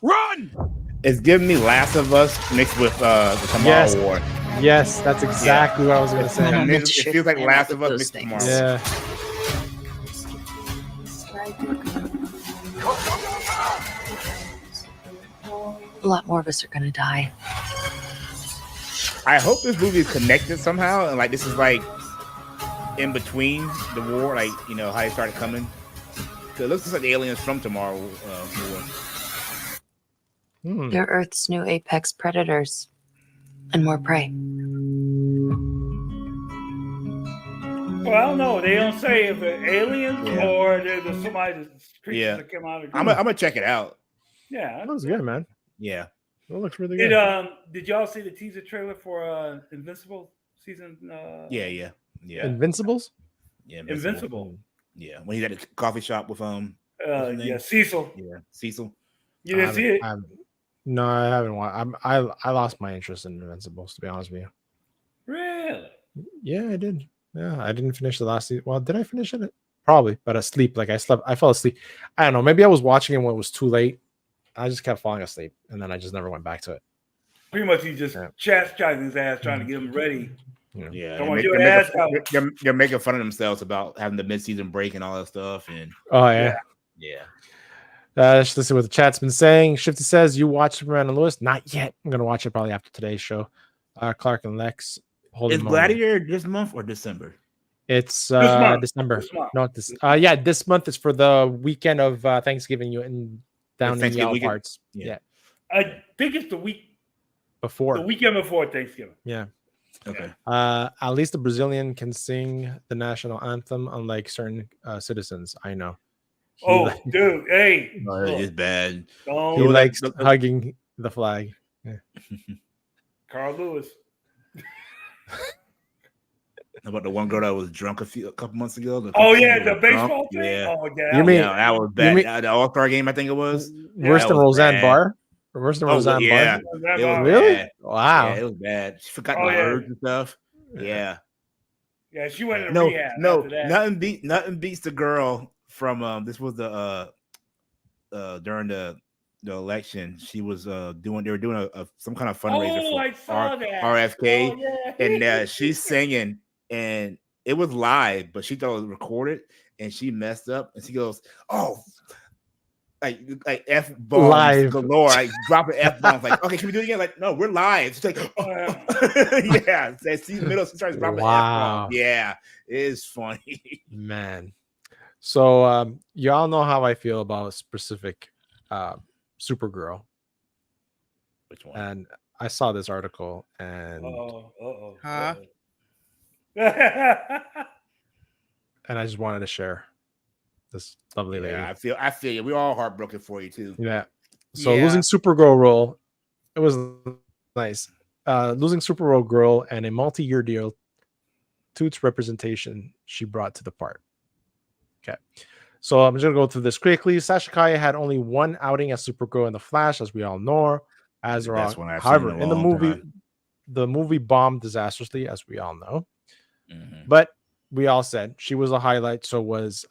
Run! It's giving me Last of Us mixed with the Tomorrow War. Yes, that's exactly what I was going to say. It feels like Last of Us mixed with Tomorrow. Yeah. A lot more of us are going to die. I hope this movie is connected somehow, and like this is like in between the war, like how they started coming. It looks just like aliens from Tomorrow War. They're Earth's new apex predators, and more prey. Well, I don't know. They don't say if they're aliens or there's somebody creatures that come out of. I'm gonna check it out. Yeah, that looks good, man. Yeah, it looks really good. Did y'all see the teaser trailer for Invincible season? Yeah. Invincibles. Yeah, Invincible. Yeah, when he's at the coffee shop with what's his name? Cecil. Yeah, Cecil. You didn't see it? No, I haven't watched. I lost my interest in Invincibles, to be honest with you. Really? Yeah, I did. Yeah, I didn't finish the last season. Well, did I finish it? Probably, but asleep. Like I fell asleep. I don't know. Maybe I was watching it when it was too late. I just kept falling asleep, and then I just never went back to it. Pretty much, he just chastising his ass, trying to get him ready. Yeah, Don't want your ass out. they're making fun of themselves about having the mid-season break and all that stuff. And yeah. Let's see what the chat's been saying. Shifty says, "You watch Superman and Lois?" Not yet. I'm gonna watch it probably after today's show. Clark and Lex. Is Gladiator this month or December? It's December. Not this. This month is for the weekend of Thanksgiving. You in down in the yellow parts. Yeah, I think it's the week before. The weekend before Thanksgiving. Yeah. Okay. At least the Brazilian can sing the national anthem, unlike certain citizens. I know. Dude, hey, it's bad. He likes hugging the flag. Yeah. Carl Lewis. How about the one girl that was drunk a couple months ago? The baseball thing. Yeah. Oh, yeah. You mean that was bad? The All-Star game, I think it was. Worse than Roseanne Barr. Worse than Roseanne Barr. It was really? Bad. Wow. Yeah, it was bad. She forgot the words and stuff. Yeah. Yeah, she went in rehab. Nothing beats the girl from this was the during the election. She was they were doing some kind of fundraiser for RFK, and she's singing, and it was live, but she thought it was recorded, and she messed up, and she goes, "Oh." Like F bombs live galore, like dropping F bombs. Like, okay, can we do it again? Like, no, we're live. She's like, yeah. See the middle, she starts dropping F bombs. Yeah, it is funny, man. So y'all know how I feel about a specific Supergirl. Which one? And I saw this article, and and I just wanted to share this lovely lady. I feel you. We're all heartbroken for you too. Yeah. So losing Supergirl role, it was nice. Losing Supergirl girl and a multi-year deal to its representation she brought to the part. Okay. So I'm just gonna go through this quickly. Sasha Calle had only one outing as Supergirl in The Flash, as we all know. However, in the movie bombed disastrously, as we all know. Mm-hmm. But we all said she was a highlight. So was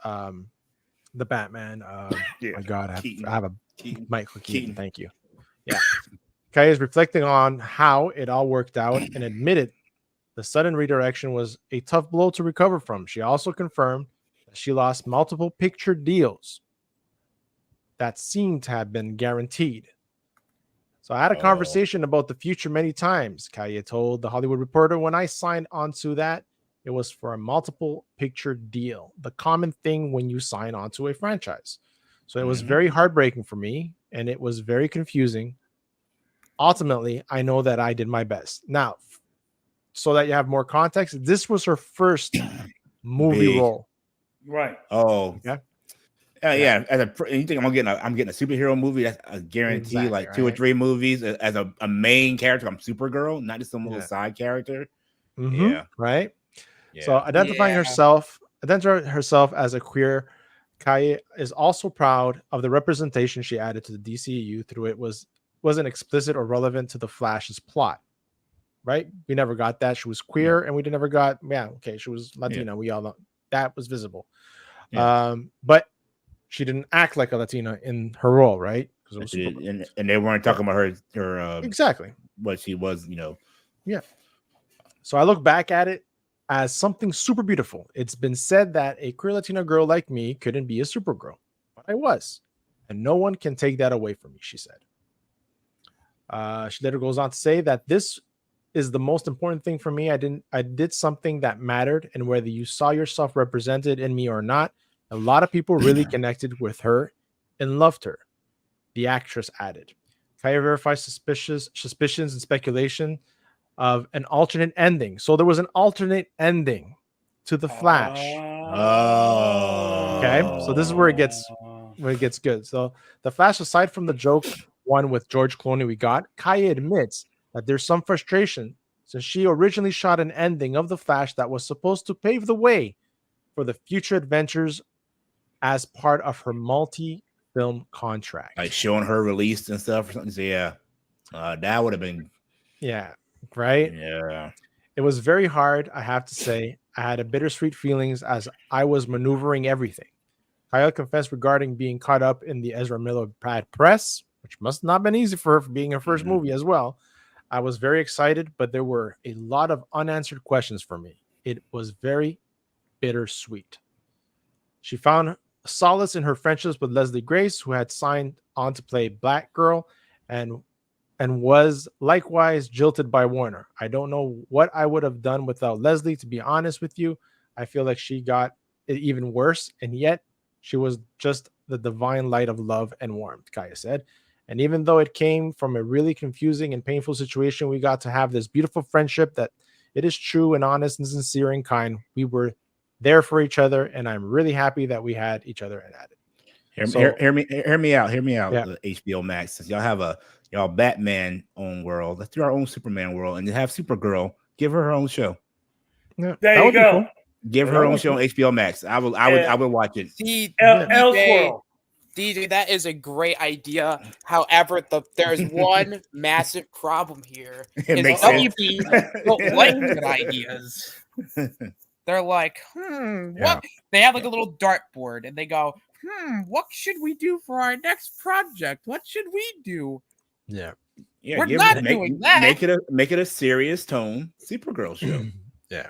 the Batman. My God, I have a Michael Keaton. Thank you. Yeah. Calle is reflecting on how it all worked out and admitted the sudden redirection was a tough blow to recover from. She also confirmed that she lost multiple picture deals that seemed to have been guaranteed. So I had a conversation about the future many times. Calle told The Hollywood Reporter, when I signed onto that, it was for a multiple picture deal, the common thing when you sign onto a franchise. So it was very heartbreaking for me, and it was very confusing. Ultimately, I know that I did my best. Now, so that you have more context, this was her first movie role. Right. Oh, yeah. Yeah. You think I'm getting a superhero movie? That's a guarantee. Exactly, like 2 or 3 movies as a main character. I'm Supergirl, not just some little side character. Mm-hmm. Yeah. Right. Yeah. So identifying herself as a queer, Calle is also proud of the representation she added to the DCEU through it wasn't explicit or relevant to the Flash's plot. Right? We never got that. She was queer, and we never got she was Latina. We all know that was visible. Yeah. But she didn't act like a Latina in her role, right? And they weren't talking about her exactly what she was, Yeah. So I look back at it as something super beautiful. It's been said that a queer Latina girl like me couldn't be a Supergirl, but I was, and no one can take that away from me, she said. She later goes on to say that this is the most important thing for me. I did something that mattered, and whether you saw yourself represented in me or not, a lot of people really connected with her and loved her, the actress added. Calle verifies suspicions and speculation of an alternate ending. So there was an alternate ending to The Flash. Okay, so this is where it gets good. So The Flash, aside from the joke one with George Clooney we got, Calle admits that there's some frustration since she originally shot an ending of The Flash that was supposed to pave the way for the future adventures as part of her multi-film contract. Like showing her released and stuff or something. So yeah, that would have been. Yeah, right? Yeah. It was very hard, I have to say. I had a bittersweet feelings as I was maneuvering everything. Kyle confessed regarding being caught up in the Ezra Miller bad press, which must not have been easy for her for being her 1st movie as well. I was very excited, but there were a lot of unanswered questions for me. It was very bittersweet. She found solace in her friendships with Leslie Grace, who had signed on to play Black Girl, and was likewise jilted by Warner. I don't know what I would have done without Leslie, to be honest with you. I feel like she got it even worse, and yet she was just the divine light of love and warmth, Kaya said. And even though it came from a really confusing and painful situation, we got to have this beautiful friendship that it is true and honest and sincere and kind. We were there for each other, and I'm really happy that we had each other and at it. Hear me out. Yeah. HBO Max, since y'all have y'all Batman own world, let's do our own Superman world, and have Supergirl. Give her own show. Yeah, there you go. Cool. Give her own show on HBO Max. I would watch it. DJ, that is a great idea. However, there's one massive problem here. WB don't like good ideas. They're like, what? They have like a little dartboard, and they go, what should we do for our next project? What should we do? Yeah, we're not doing that. Make it a serious tone Supergirl show.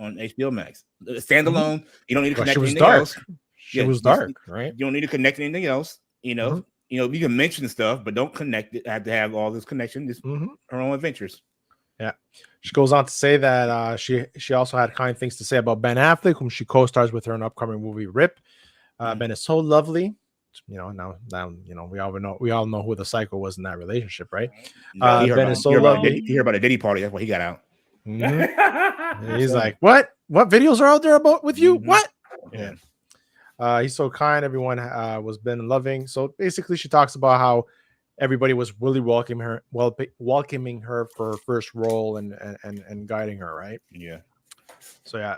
On HBO Max, standalone. You don't need to connect anything else. She was dark, right? You don't need to connect anything else. You know, you can mention stuff, but don't connect it. Have to have all this connection. Just her own adventures. Yeah. She goes on to say that she also had kind things to say about Ben Affleck, whom she co-stars with her in upcoming movie Rip. Ben is so lovely. Now we all know who the psycho was in that relationship, right? Ben is so lovely. You hear about a Diddy party? That's why he got out. He's like, what videos are out there about with you? What? Yeah. He's so kind. Everyone was been loving. So basically, she talks about how everybody was really welcoming her for her first role and guiding her, right? Yeah. So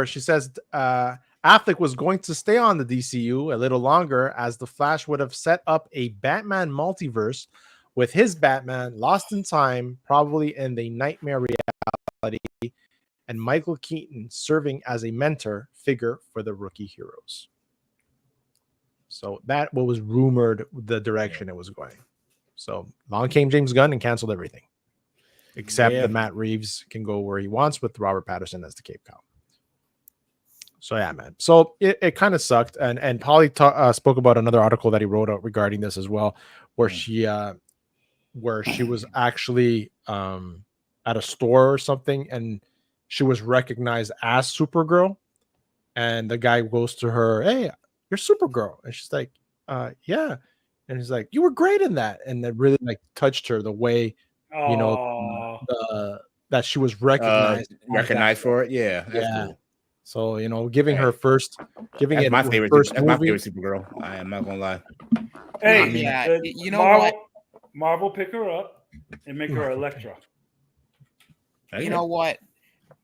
she says Affleck was going to stay on the DCU a little longer, as the Flash would have set up a Batman multiverse with his Batman lost in time, probably in the nightmare reality, and Michael Keaton serving as a mentor figure for the rookie heroes. So that was rumored the direction it was going. So along came James Gunn and canceled everything, except that Matt Reeves can go where he wants with Robert Pattinson as the Cape Cod. So yeah, man. So it kind of sucked, and Polly spoke about another article that he wrote out regarding this as well, where she was actually at a store or something, and she was recognized as Supergirl, and the guy goes to her, "Hey, you're Supergirl," and she's like, "Yeah," and he's like, "You were great in that," and that really like touched her the way, that she was recognized for it. Yeah, that's cool. So giving her first, that's my favorite. That's my favorite Supergirl. I am not gonna lie. Hey, you know what? Marvel pick her up and make her Elektra. You know what?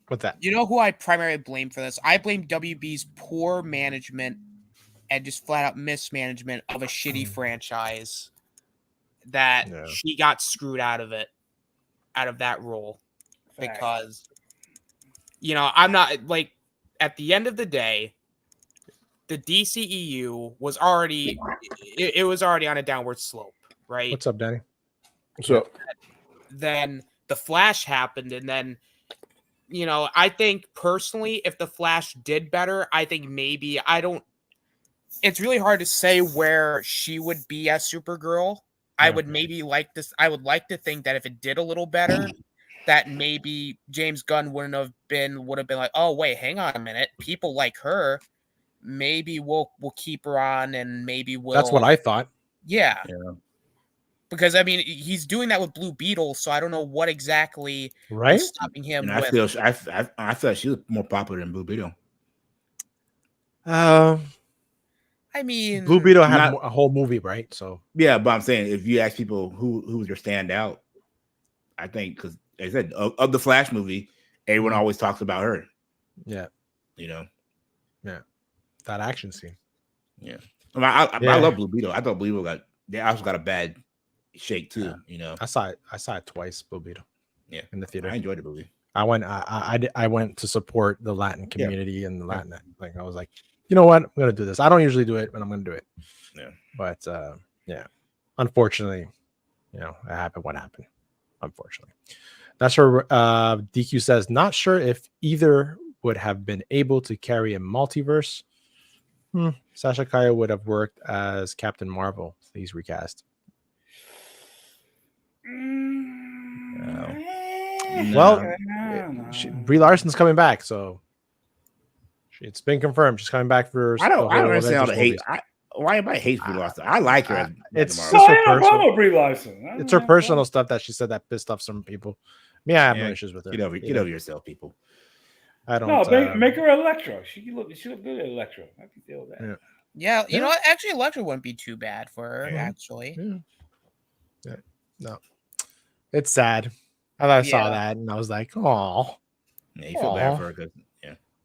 What's that? You know who I primarily blame for this? I blame WB's poor management and just flat out mismanagement of a shitty franchise that she got screwed out of that role. Because, I'm not like, at the end of the day, the DCEU was already on a downward slope, right? What's up, Danny? What's up? Then the Flash happened, and then I think personally, if the Flash did better, I think maybe it's really hard to say where she would be as Supergirl. I would maybe like this. I would like to think that if it did a little better, that maybe James Gunn would have been like, oh wait, hang on a minute, people like her. Maybe we'll keep her on, and maybe we'll. That's what I thought. Yeah. Because he's doing that with Blue Beetle, so I don't know what exactly is stopping him. I feel she was more popular than Blue Beetle. Blue Beetle had a whole movie, right? So yeah, but I'm saying if you ask people who was your standout, I think because I said, of the Flash movie, everyone always talks about her. Yeah. You know. Yeah. That action scene. Yeah. I love Blue Beetle. I thought Blue Beetle they also got a bad shake too. You know. I saw it twice. Blue Beetle. Yeah. In the theater. I enjoyed the movie. I went to support the Latin community and the Latin. Like I was like, you know what, I'm gonna do this. I don't usually do it, but I'm gonna do it. Yeah. But unfortunately, it happened. What happened? Unfortunately, that's where DQ says, not sure if either would have been able to carry a multiverse. Sasha Calle would have worked as Captain Marvel. He's recast. Well, Brie Larson's coming back, so it's been confirmed. She's coming back for. I don't understand all the hate. Why everybody hates Brie Larson? I like her. It's her personal. Brie Larson. It's her personal stuff that she said that pissed off some people. Me, I have no issues with her. Get over yourself, people. I don't. No, make her Electra. She look good at Electra. I can deal with that. Yeah, you know what? Actually, Electra wouldn't be too bad for her. Actually. Yeah. No, it's sad. I saw that and I was like, "Oh." Yeah, you feel bad for her because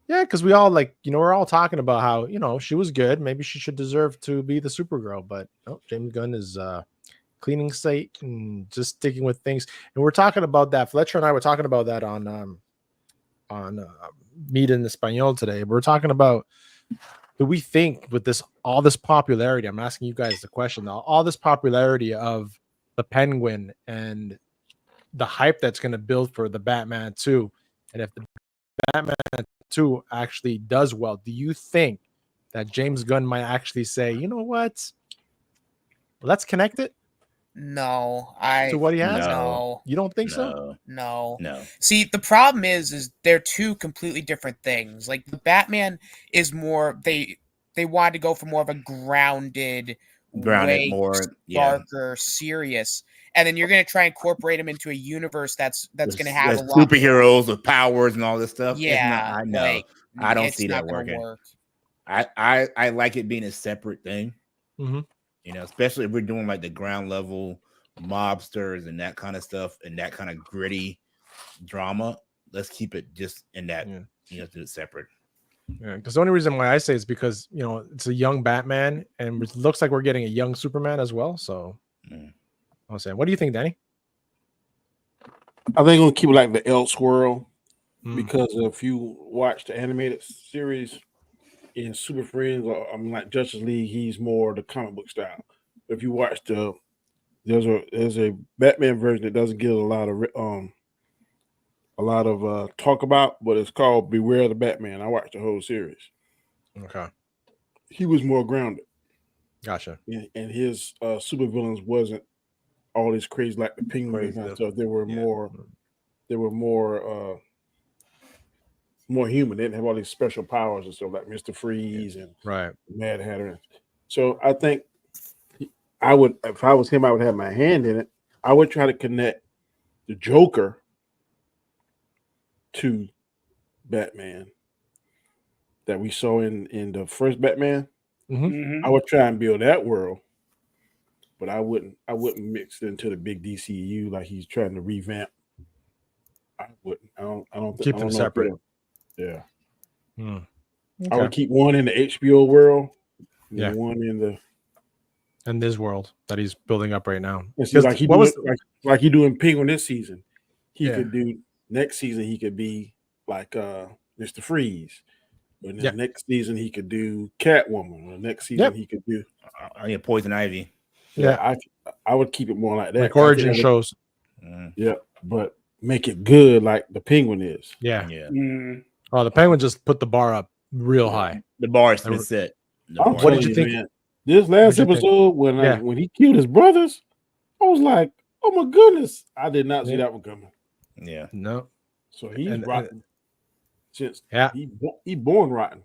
yeah, because we all we're all talking about how she was good. Maybe she should deserve to be the Supergirl, but James Gunn is cleaning slate and just sticking with things. And we're talking about that. Fletcher and I were talking about that on Meet in Espanol today. We're talking about, do we think with all this popularity? I'm asking you guys the question now. All this popularity of the Penguin and the hype that's going to build for the Batman 2, and if the Batman 2 actually does well, do you think that James Gunn might actually say, you know what, let's connect it? No, to what he has. No, you don't think so? No. See, the problem is they're two completely different things. Like the Batman is more they wanted to go for more of a grounded way, more darker, serious. And then you're going to try and incorporate him into a universe that's going to have a lot superheroes with powers and all this stuff. Yeah, I know. I don't see that working. I like it being a separate thing. Mm-hmm. Especially if we're doing like the ground level mobsters and that kind of stuff and that kind of gritty drama. Let's keep it just in that, do it separate. Yeah, because the only reason why I say is because it's a young Batman and it looks like we're getting a young Superman as well. So. I'm saying, what do you think, Danny? I think we'll keep it like the Elseworld because if you watch the animated series in Super Friends or like Justice League, he's more the comic book style. If you watch there's a Batman version that doesn't get a lot of talk about, but it's called Beware the Batman. I watched the whole series. Okay, he was more grounded. Gotcha. And his supervillains wasn't all this crazy like the Penguin and stuff. They were more human. They didn't have all these special powers and stuff like Mr. Freeze and Mad Hatter. So I think I would, if I was him, I would have my hand in it. I would try to connect the Joker to Batman that we saw in the first Batman. I would try and build that world. But I wouldn't mix it into the big DCU like he's trying to revamp. I wouldn't. I don't keep them separate. Yeah. Okay. I would keep one in the HBO world, and one in this world that he's building up right now. Like he doing Penguin this season. He could do next season. He could be like Mr. Freeze. But the next season he could do Catwoman. The next season he could do Poison Ivy. Yeah, I would keep it more like that. Like origin shows. Yeah, but make it good like the Penguin is. Yeah. Oh, the Penguin just put the bar up real high. The bar has been set. What did you think? Man, this last episode when he killed his brothers, I was like, oh my goodness. I did not see that one coming. Yeah. No. So he's rotten. Since he born rotten.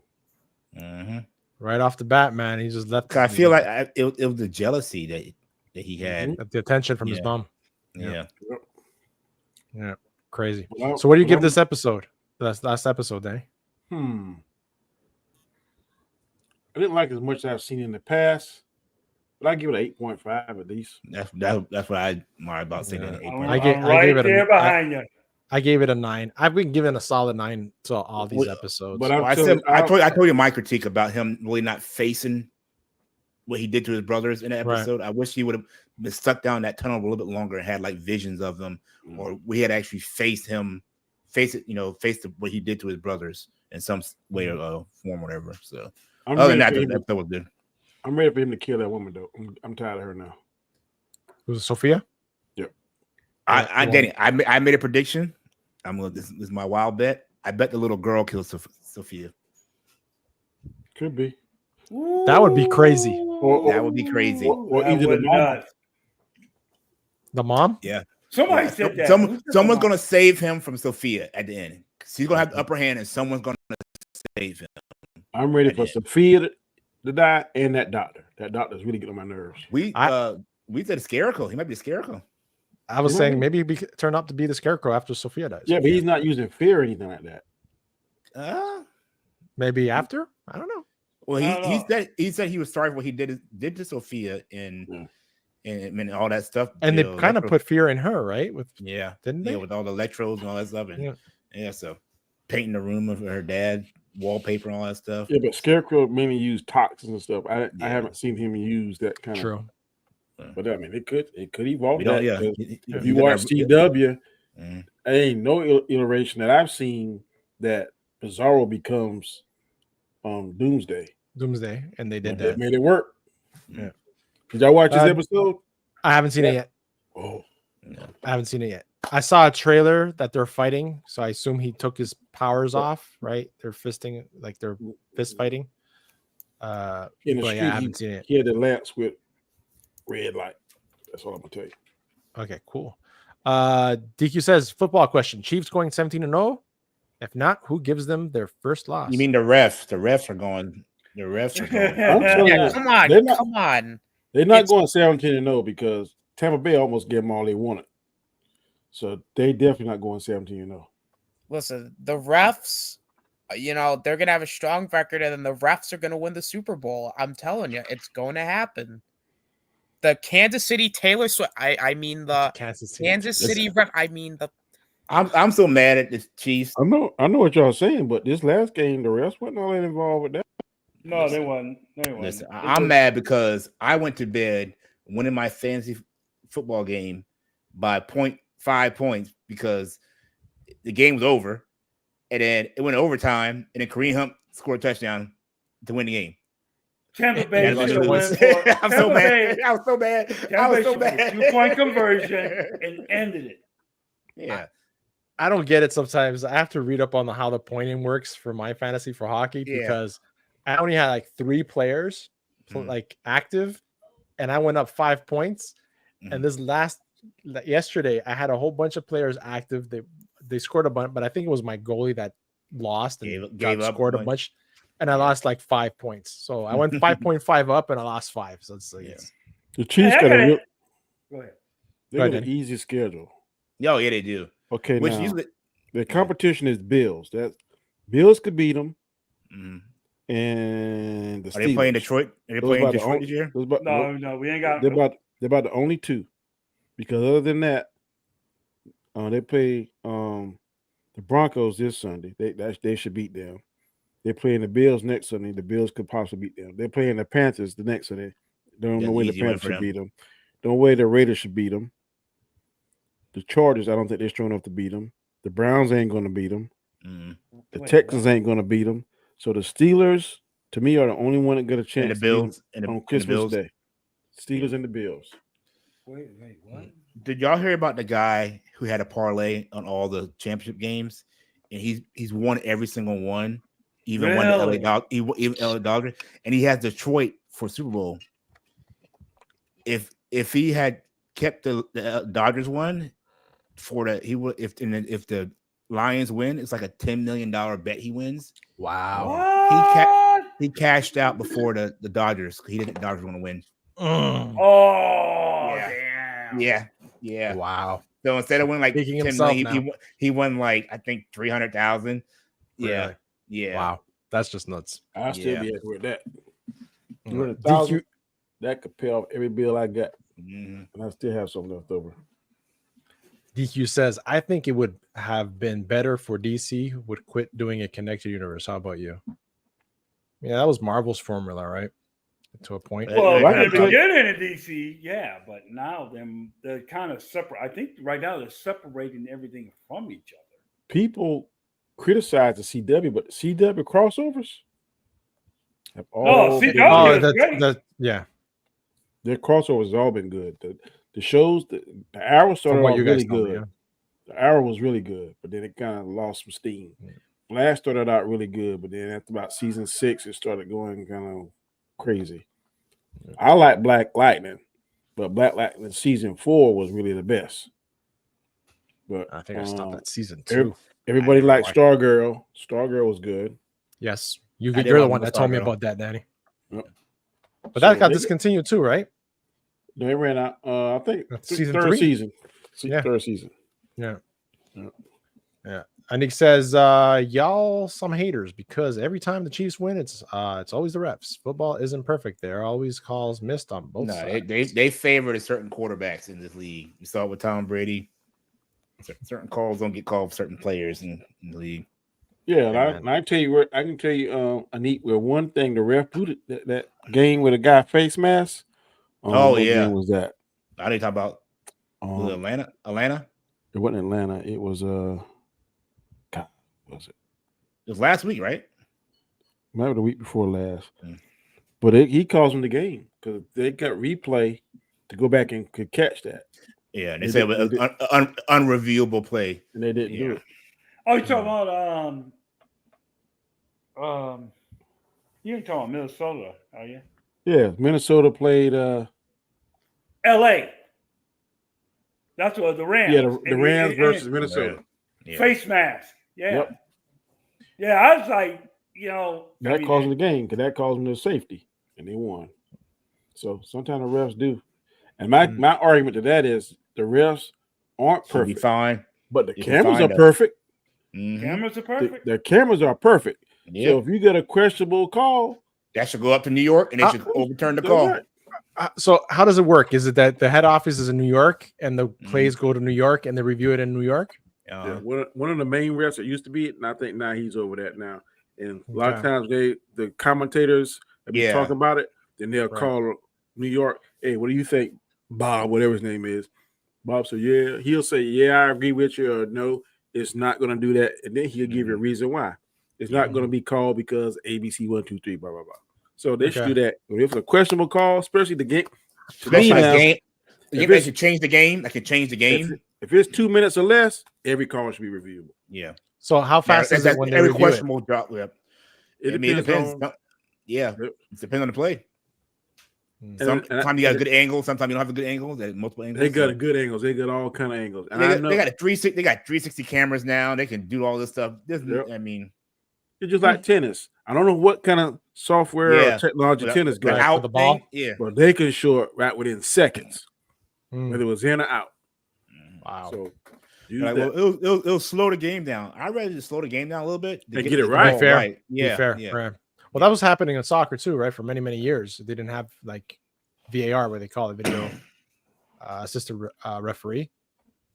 Right off the bat, man, he just left. I feel like it was the jealousy that he had, the attention from his mom. Yeah, crazy. So, what do you give this episode? That's last episode, Danny. I didn't like as much as I've seen in the past, but I give it 8.5 at least. That's what I about saying. I gave it behind you. I gave it a 9. I've been giving a solid 9 to all these episodes. But Well, I told you my critique about him really not facing what he did to his brothers in the episode. Right. I wish he would have been stuck down that tunnel a little bit longer and had like visions of them, or we had actually faced what he did to his brothers in some way or form, whatever. So other than that, the episode was good. I'm ready for him to kill that woman, though. I'm tired of her now. Was it Sophia? Yep. Danny, I made a prediction. This is my wild bet. I bet the little girl kills Sophia. Could be. That would be crazy. That would be crazy. Or either the mom. The mom? Yeah. Somebody said that. Someone's going to save him from Sophia at the end. She's going to have the upper hand, and someone's going to save him. I'm ready for Sophia to die and that doctor. That doctor's really getting on my nerves. We said Scarecrow. He might be a Scarecrow. I was saying maybe he turn up to be the Scarecrow after Sophia dies. Yeah, but he's not using fear or anything like that. Maybe after? I don't know. Well, he said he was sorry for what he did to Sophia and all that stuff. And they kind of put fear in her, right? Didn't they? Yeah, with all the electrodes and all that stuff. And so painting the room of her dad, wallpaper, and all that stuff. Yeah, but Scarecrow mainly used toxins and stuff. I haven't seen him use that kind of. But I mean, it could evolve. If you watch CW, there ain't no iteration that I've seen that Bizarro becomes Doomsday, and they did that. They made it work. Yeah. Did y'all watch this episode? I haven't seen it yet. Oh, no. I haven't seen it yet. I saw a trailer that they're fighting, so I assume he took his powers off. Right? They're fisting, like they're fist fighting. In the street, I haven't seen it. He had the lamps with red light. That's all I'm gonna tell you. Okay, cool. DQ says football question: Chiefs going 17-0? If not, who gives them their first loss? You mean the refs? The refs are going. The refs are going. Come on, come on. They're not going 17-0 because Tampa Bay almost gave them all they wanted. So they definitely not going 17-0. Listen, the refs, they're gonna have a strong record, and then the refs are gonna win the Super Bowl. I'm telling you, it's going to happen. The Kansas City Taylor Swift. I mean the Kansas City ref. I mean the. I'm so mad at the Chiefs. I know what y'all saying, but this last game, the refs wasn't all that involved with that. No, they weren't. Listen, I'm mad because I went to bed winning my fantasy football game by 0.5 points because the game was over, and then it went to overtime, and then Kareem Hunt scored a touchdown to win the game. Tampa Bay. I'm so mad. I was so mad. 2-point conversion and ended it. Yeah. I don't get it sometimes. I have to read up on how the pointing works for my fantasy for hockey because I only had like 3 players like active, and I went up 5 points. And this yesterday, I had a whole bunch of players active. They scored a bunch, but I think it was my goalie that lost and scored a bunch, and I lost like 5 points. So I went 5.5 up, and I lost 5. So it's like the Chiefs got a go ahead. They got an easy schedule. Oh yeah, they do. Okay, now the competition is Bills. That Bills could beat them. And are they playing Detroit? Are they playing Detroit this year? No, we ain't got. They're about the only 2, because other than that, they play the Broncos this Sunday. They should beat them. They're playing the Bills next Sunday. The Bills could possibly beat them. They're playing the Panthers the next Sunday. Don't know when the Panthers should beat them. Don't way the Raiders should beat them. The Chargers, I don't think they're strong enough to beat them. The Browns ain't going to beat them. The Texans ain't going to beat them. So the Steelers, to me, are the only one that got a chance. And the Bills on Christmas Day. Steelers and the Bills. Wait, what? Did y'all hear about the guy who had a parlay on all the championship games, and he's won every single one, even won the LA Dodgers, and he has Detroit for Super Bowl. If he had kept the Dodgers one for if the Lions win, it's like a $10 million bet he wins. Wow. He cashed out before the Dodgers. He didn't think the Dodgers were going to win. Oh, damn. Yeah. Wow. So instead of winning like 10 million, he won like, I think 300,000. Yeah. Yeah. Wow. That's just nuts. I'll still be happy with that. You win 1,000, that could pay off every bill I got. And I still have some left over. DQ says, I think it would have been better for DC who would quit doing a connected universe. How about you? Yeah, that was Marvel's formula, right? To a point. Well, Right. in the beginning of DC, yeah, but now they're kind of separate. I think right now they're separating everything from each other. People criticize the CW, but the CW crossovers have all CW been Oh, good. that yeah. Their crossovers have all been good. The shows, the Arrow started what off you guys really told me, good. yeah. The Arrow was really good, but then it kind of lost some steam. Flash started out really good, but then after about season 6, it started going kind of crazy. I like Black Lightning, but Black Lightning season 4 was really the best. But I think I stopped at season 2. Everybody liked Stargirl. Stargirl was good. Yes, you're the one that told me about that, Danny. Yep. But that got discontinued too, right? They ran out. I think season third 3? season. Yeah. Third season. Yeah. And he says, y'all some haters because every time the Chiefs win, it's always the refs. Football isn't perfect. There are always calls missed on both sides. They favor certain quarterbacks in this league. You saw it with Tom Brady. Certain calls don't get called for certain players in the league. Yeah, and I tell you what, I can tell you, Aneet, where one thing the ref put that game with a guy face mask. What game was that? I didn't talk about was it Atlanta. It wasn't Atlanta. It was God, was it? It was last week, right? Maybe the week before last. But he calls him the game because they got replay to go back and could catch that. Yeah, and they said it was an unreviewable play, and they didn't do it. Oh, you're talking about you ain't talking about Minnesota, are you? Yeah, Minnesota played L.A. That's what the Rams. Yeah, the Rams versus Minnesota. Yeah. Face mask. Yeah. Yep. Yeah, I was like, that caused them the game because that caused them the safety, and they won. So sometimes the refs do. And my argument to that is the refs aren't perfect. Be fine, but the cameras are perfect. Cameras are perfect. The cameras are perfect. Yep. So if you get a questionable call, that should go up to New York and they should overturn the call. Right. So how does it work? Is it that the head office is in New York and the plays go to New York and they review it in New York? Yeah, one of the main refs that used to be, and I think now he's over that now. And a lot of times the commentators be talking about it, then they'll call New York. Hey, what do you think, Bob? Whatever his name is. Bob said, yeah. He'll say, yeah, I agree with you, or no, it's not going to do that, and then he'll give you a reason why. It's not going to be called because ABC 1, 2, 3, blah blah blah. So they should do that. If it's a questionable call, especially the game, they should change the game. I could change the game. If it's 2 minutes or less, every call should be reviewable. Yeah. So how fast is it when every they questionable drop? It depends. It depends on the play. Sometimes you got a good angle. Sometimes you don't have a good angle. Multiple angles. They got good angles. They got all kind of angles. And they got 360 cameras now. They can do all this stuff. I mean, it's just like tennis. I don't know what kind of software or technology tennis got out the ball. But they can show it right within seconds, whether it was in or out. Wow. So it'll slow the game down. I'd rather just slow the game down a little bit and get it right. Fair. Right. Yeah. Fair. Well, that was happening in soccer too, right? For many years, they didn't have like VAR, where they call it video assistant referee.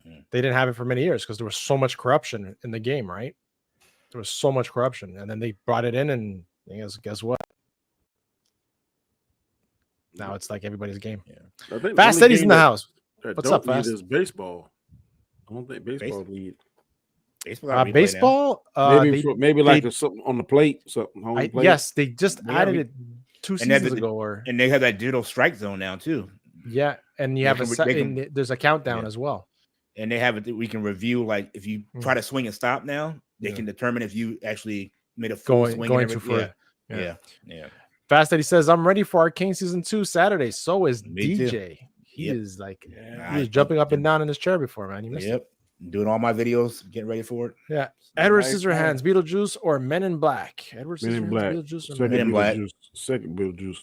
They didn't have it for many years because there was so much corruption in the game, right? There was so much corruption, and then they brought it in, and guess what? Now it's like everybody's game. Yeah. Fast Eddie's in the house. What's up, Fast? Is baseball. I don't think baseball lead. Baseball. Maybe like something on the plate. Something on the plate. Yes, they just added it 2 seasons ago, and they have that digital strike zone now too. Yeah, and you have there's a countdown as well. And they have it that we can review. Like if you try to swing and stop now, they can determine if you actually made a full swing. Going too far. Yeah. Fast Eddie says, "I'm ready for Arcane season 2 Saturday." So is Me DJ. Too. He is like he was jumping up and down in his chair before, man. You missed it. Doing all my videos, getting ready for it. Yeah. Edward Scissorhands, Beetlejuice, or Men in Black? Edward Scissorhands, Beetlejuice, or Men in Black. Second Beetlejuice.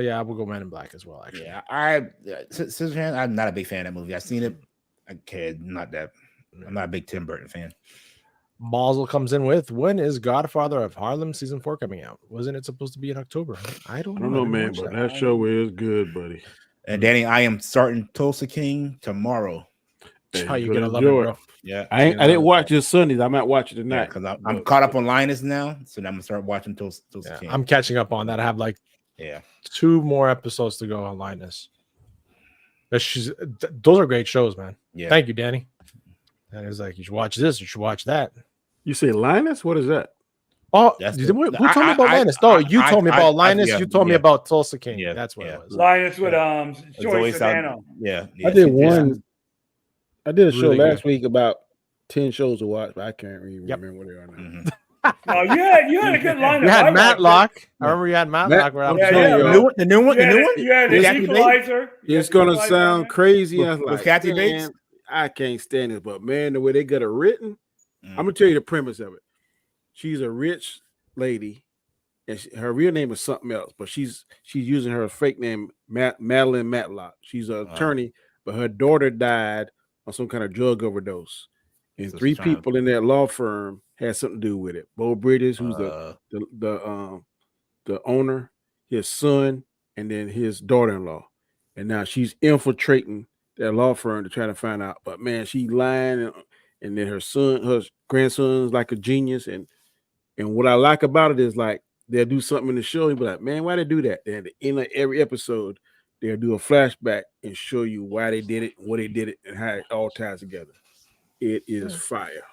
Yeah, we'll go Men in Black as well. Actually, yeah. Scissorhands. I'm not a big fan of that movie. I've seen it. I'm not a big Tim Burton fan. Mazel comes in with, when is Godfather of Harlem season 4 coming out? Wasn't it supposed to be in October? I don't know, man, but that show is good, buddy. And Danny, I am starting Tulsa King tomorrow. How you gonna love it, bro? Yeah, I didn't watch this Sundays. I might watch it tonight. because I'm caught up on Linus now, so I'm gonna start watching till I'm catching up on that. I have like 2 more episodes to go on Linus. Those are great shows, man. Yeah. Thank you, Danny. And it's like, you should watch this, you should watch that. You say Linus? What is that? Oh, who told me about Linus? No, you told me about Linus. You told me about Tulsa King. Yeah, that's what it was. Linus with Joey Sedano. I did one. I did a show last week about 10 shows to watch, but I can't really remember what they are now. Oh, you had a good lineup. You had Matlock. I remember you had Matlock. The new one. You had the Equalizer. It's gonna sound crazy. I was With like, Kathy man, Bates? I can't stand it, but man, the way they got it written, I'm gonna tell you the premise of it. She's a rich lady, and her real name is something else, but she's using her fake name, Madeline Matlock. She's an attorney, but her daughter died on some kind of drug overdose, and 3 people in that law firm had something to do with it. Bo Bridges, who's the owner, his son, and then his daughter-in-law, and now she's infiltrating that law firm to try to find out. But man, she lying, and then her grandson's like a genius, and what I like about it is like they'll do something in the show, and be like, man, why they do that? And at the end of every episode, they'll do a flashback and show you why they did it, what they did it, and how it all ties together. It is fire.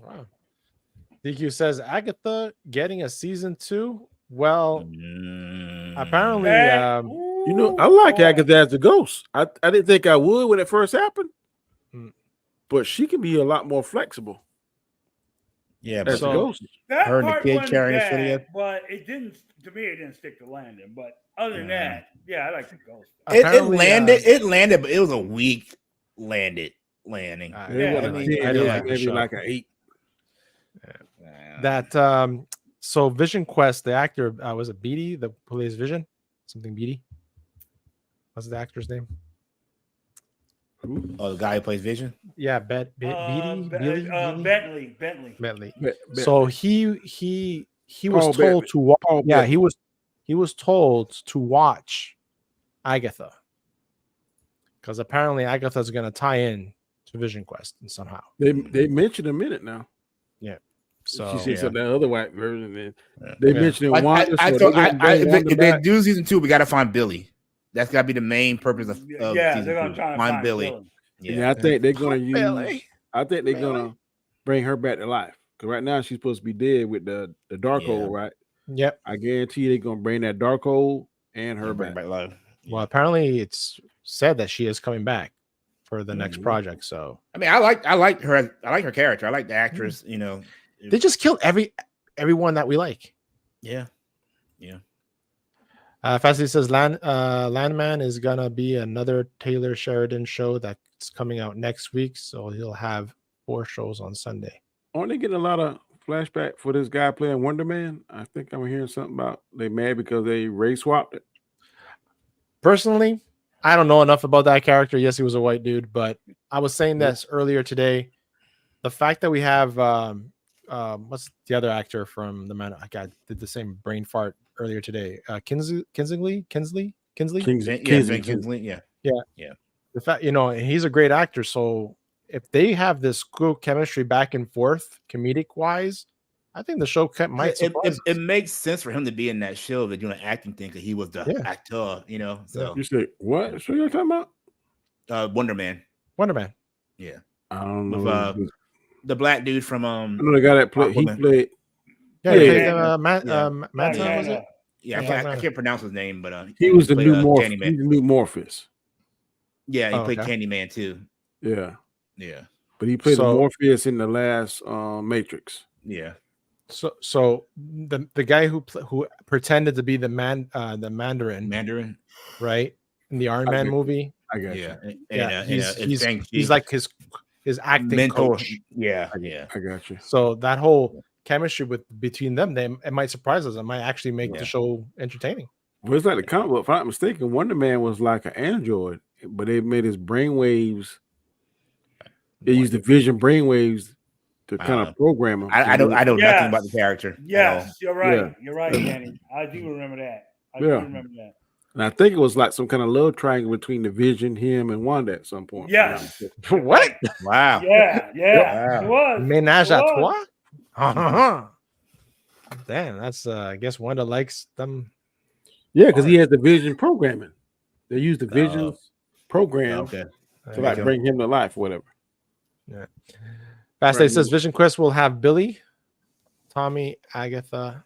Wow. DQ says Agatha getting a season 2. Well, apparently, I like Agatha as a ghost. I didn't think I would when it first happened, but she can be a lot more flexible. Yeah, as a ghost. That her and the part kid wasn't carrying bad, but it didn't. To me, it didn't stick to landing. But other than that, I like the ghost. It landed, but it was a weak landing. Maybe like an 8. That so Vision Quest, the actor was it Beatty, the plays Vision? Something Beatty. What's the actor's name? Oh, the guy who plays Vision? Yeah, Bentley. So he was told to watch. Yeah, he was told to watch Agatha, because apparently Agatha's going to tie in to Vision Quest and somehow. They mentioned a minute now. Yeah. So she said that other white version. They mentioned it. If they do season 2, we got to find Billy. That's got to be the main purpose of season 2. They're going to try to find Billy. Yeah, I think they're going to use. I think they're going to bring her back to life, because right now she's supposed to be dead with the dark hole, right? Yep. I guarantee they're going to bring that dark hole and her back live. Well, apparently it's said that she is coming back for the next project. So I mean, I like her. I like her character. I like the actress. They just killed everyone that we like. Yeah. Fastly says Landman is gonna be another Taylor Sheridan show that's coming out next week, so he'll have 4 shows on Sunday. Aren't they getting a lot of flashback for this guy playing Wonder Man? I think I'm hearing something about they mad because they race swapped it. Personally, I don't know enough about that character. Yes, he was a white dude, but I was saying this earlier today. The fact that we have what's the other actor from The Man? I did the same brain fart earlier today. Kinsley. Yeah. The fact, he's a great actor. So if they have this good chemistry back and forth, comedic wise, I think the show might surprise it makes sense for him to be in that show, that doing an acting thing, because he was the actor, So you say what show you're talking about? Wonder Man. Yeah. I don't know. With, the black dude from I know the guy that played. He played. Manton, was it? Yeah, I can't pronounce his name, but he was the new Morpheus. He's the new Morpheus. Yeah, he played Candyman too. Yeah. But he played the Morpheus in the last Matrix. Yeah. So the guy who pretended to be the Mandarin, right, in the Iron Man movie. I got you. He's like his acting coach. Yeah. I got you. So that whole chemistry between them, it might surprise us. It might actually make the show entertaining. Well, it's like the comic book. If I'm not mistaken, Wonder Man was like an android, but they made his brainwaves. They used the Vision brainwaves to kind of program him. I know nothing about the character. Yes, you're right. Yeah. You're right, Danny. I do remember that. And I think it was like some kind of love triangle between the Vision, him, and Wanda at some point. Yes. What? Wow. Yeah. Wow. It was. Ménage It à was. trois? Damn, that's I guess Wanda likes them. Yeah, because he has the Vision programming. They use the Vision's program Okay. to like bring him to life, or whatever. Yeah. Fast Day says Vision Quest will have Billy, Tommy, Agatha,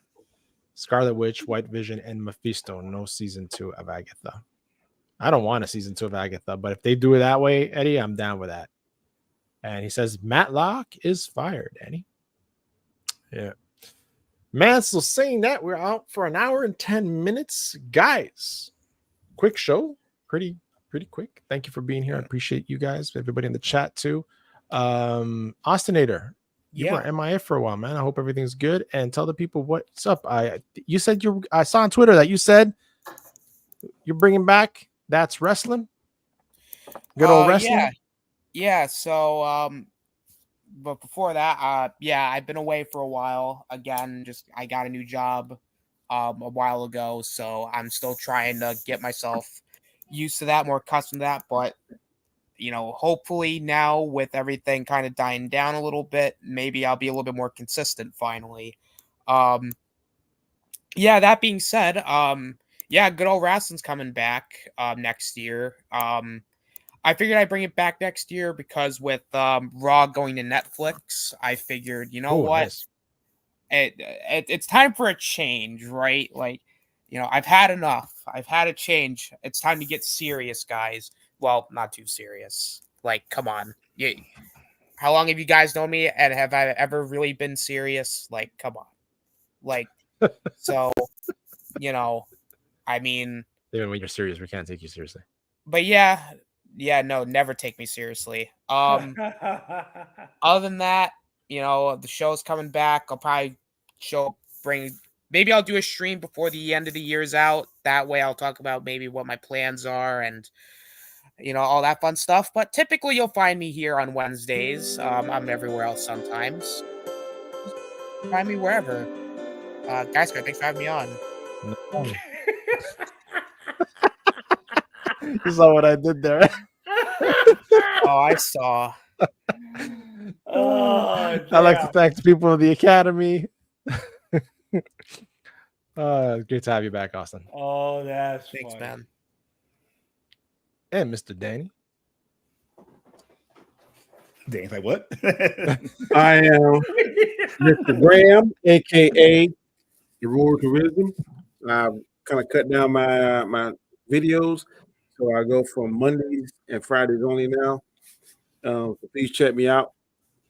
Scarlet Witch, White Vision, and Mephisto. No season 2 of Agatha. I don't want a season 2 of Agatha, but if they do it that way, Eddie, I'm down with that. And he says Matlock is fired, Eddie. Yeah. Man, so saying that, we're out for an hour and 10 minutes. Guys, quick show. Pretty quick. Thank you for being here. I appreciate you guys, everybody in the chat too. Austinator, you were MIA for a while, man. I hope everything's good. And tell the people what's up. You said I saw on Twitter that you said you're bringing back That's Wrestling. Good old wrestling. Yeah. So, but before that, I've been away for a while. Again, I got a new job a while ago, so I'm still trying to get myself used to that, more accustomed to that. But hopefully now with everything kind of dying down a little bit, maybe I'll be a little bit more consistent finally. That being said, good old wrestling's coming back next year. I figured I'd bring it back next year because with Raw going to Netflix, I figured, what? Nice. It's time for a change, right? Like, I've had enough. I've had a change. It's time to get serious, guys. Well, not too serious. Like, come on. How long have you guys known me? And have I ever really been serious? Like, come on. Like, so, I mean. Even when you're serious, we can't take you seriously. But no, never take me seriously. Other than that, the show's coming back. I'll probably maybe I'll do a stream before the end of the year's out. That way I'll talk about maybe what my plans are and all that fun stuff. But typically you'll find me here on Wednesdays. I'm everywhere else sometimes. Find me wherever. Guys, thanks for having me on. You saw what I did there. Oh, I saw. I'd like to thank the people of the Academy. Great to have you back, Austin. Oh, that's thanks, funny. man. And Mr. Danny. Danny's like, what? I am Mr. Graham, aka the Roar to Wisdom. I've kind of cut down my videos, so I go from Mondays and Fridays only now. So please check me out.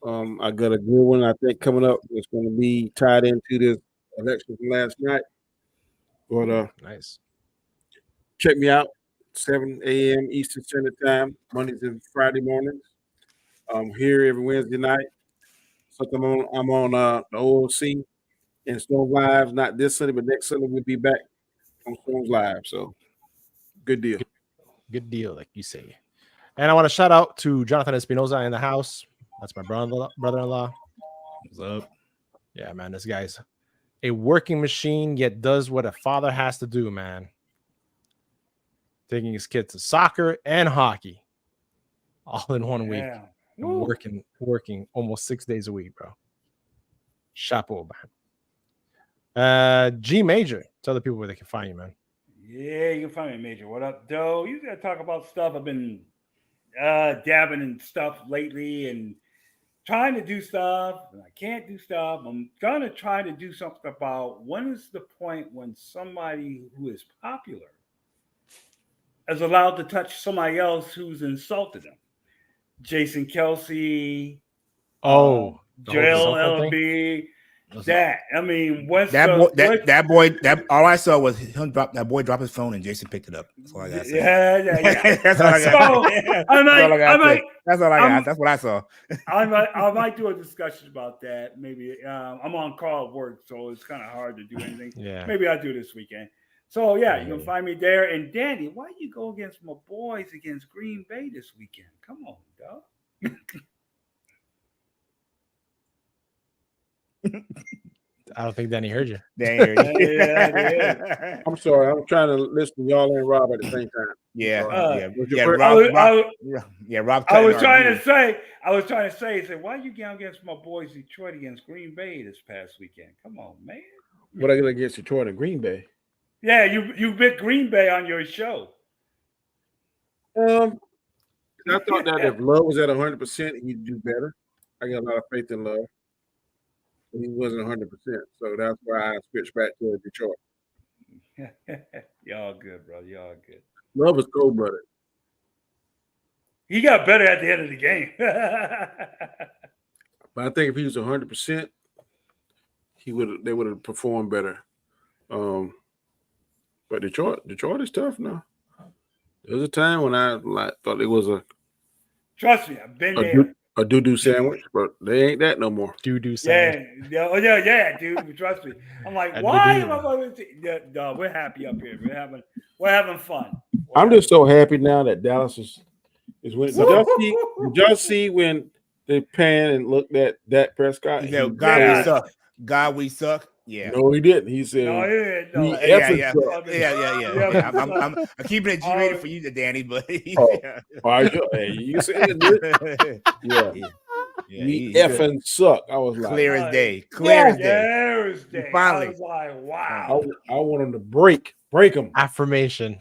I got a good one I think coming up. It's going to be tied into this election from last night. But nice. Check me out, 7 a.m. Eastern Standard Time, Mondays and Friday mornings. I'm here every Wednesday night. I'm on the OOC and Stone Live. Not this Sunday, but next Sunday we'll be back on Stone's Live. So good deal. Good deal, like you say. And I want to shout out to Jonathan Espinoza in the house. That's my brother-in-law. What's up? Yeah, man, this guy's a working machine, yet does what a father has to do, man. Taking his kids to soccer and hockey all in 1 week. And working almost 6 days a week, bro. Chapeau, man. G Major. Tell the people where they can find you, man. Yeah, you can find me, Major. What up, Doe? You gotta talk about stuff. I've been dabbing in stuff lately and trying to do stuff, and I can't do stuff. I'm gonna try to do something about when is the point when somebody who is popular is allowed to touch somebody else who's insulted them. Jason Kelsey, Joel LB. That I mean, that boy. All I saw was him drop that boy drop his phone and Jason picked it up. That's all I got. Yeah. That's all I got. That's all I got. That's what I saw. I might do a discussion about that. Maybe I'm on call at work, so it's kind of hard to do anything. Yeah. Maybe I'll do it this weekend. So you can find me there. And Danny, why you go against my boys against Green Bay this weekend? Come on, dog. I don't think Danny heard you. Danny heard you. Yeah, I'm sorry. I'm trying to listen to y'all and Rob at the same time. Yeah, Rob. I was trying to say, he said, why you going against my boys Detroit against Green Bay this past weekend? Come on, man. What I get against Detroit and Green Bay? Yeah, you bit Green Bay on your show. I thought that if Love was at 100%, he'd do better. I got a lot of faith in Love. He wasn't 100%, so that's why I switched back to Detroit. Y'all good, bro. Y'all good. Love is cold-blooded. He got better at the end of the game. But I think if he was 100%, they would have performed better. But Detroit is tough now. There was a time when I thought it was Trust me, I've been there. A doo-doo sandwich, but they ain't that no more. Doo-doo sandwich. Yeah, dude. Trust me. I'm like, why am I going to? No, we're happy up here. We're having fun. I'm just so happy now that Dallas is winning. Did y'all see when they panned and looked at Dak Prescott? We suck. God, we suck. Yeah. No, he didn't. He said, "No, he didn't." No. Yeah. I'm keeping it G-rated for you, Danny, but you said it. Yeah. We effing suck. I was like, clear as day. Clear as day. Finally, I was like, wow. I want them to break them. Affirmation.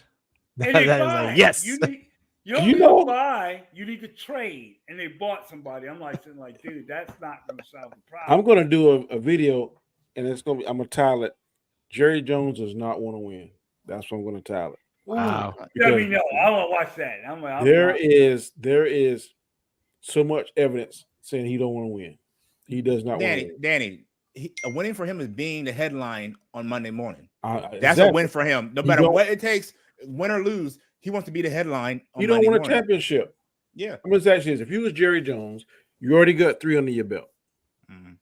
That is like, yes. You need to buy. You need to trade, and they bought somebody. I'm like, dude, that's not going to solve the problem. I'm going to do a video. And I'm gonna title it. Jerry Jones does not want to win. That's what I'm gonna title it. Wow. Let me know. I want to watch that. There is so much evidence saying he don't want to win. He does not want to win. Danny, a winning for him is being the headline on Monday morning. That's exactly. a win for him. No matter what it takes, win or lose, he wants to be the headline on Monday morning. You don't want a championship. Yeah. I'm gonna say this: if you was Jerry Jones, you already got 3 under your belt. Mm-hmm.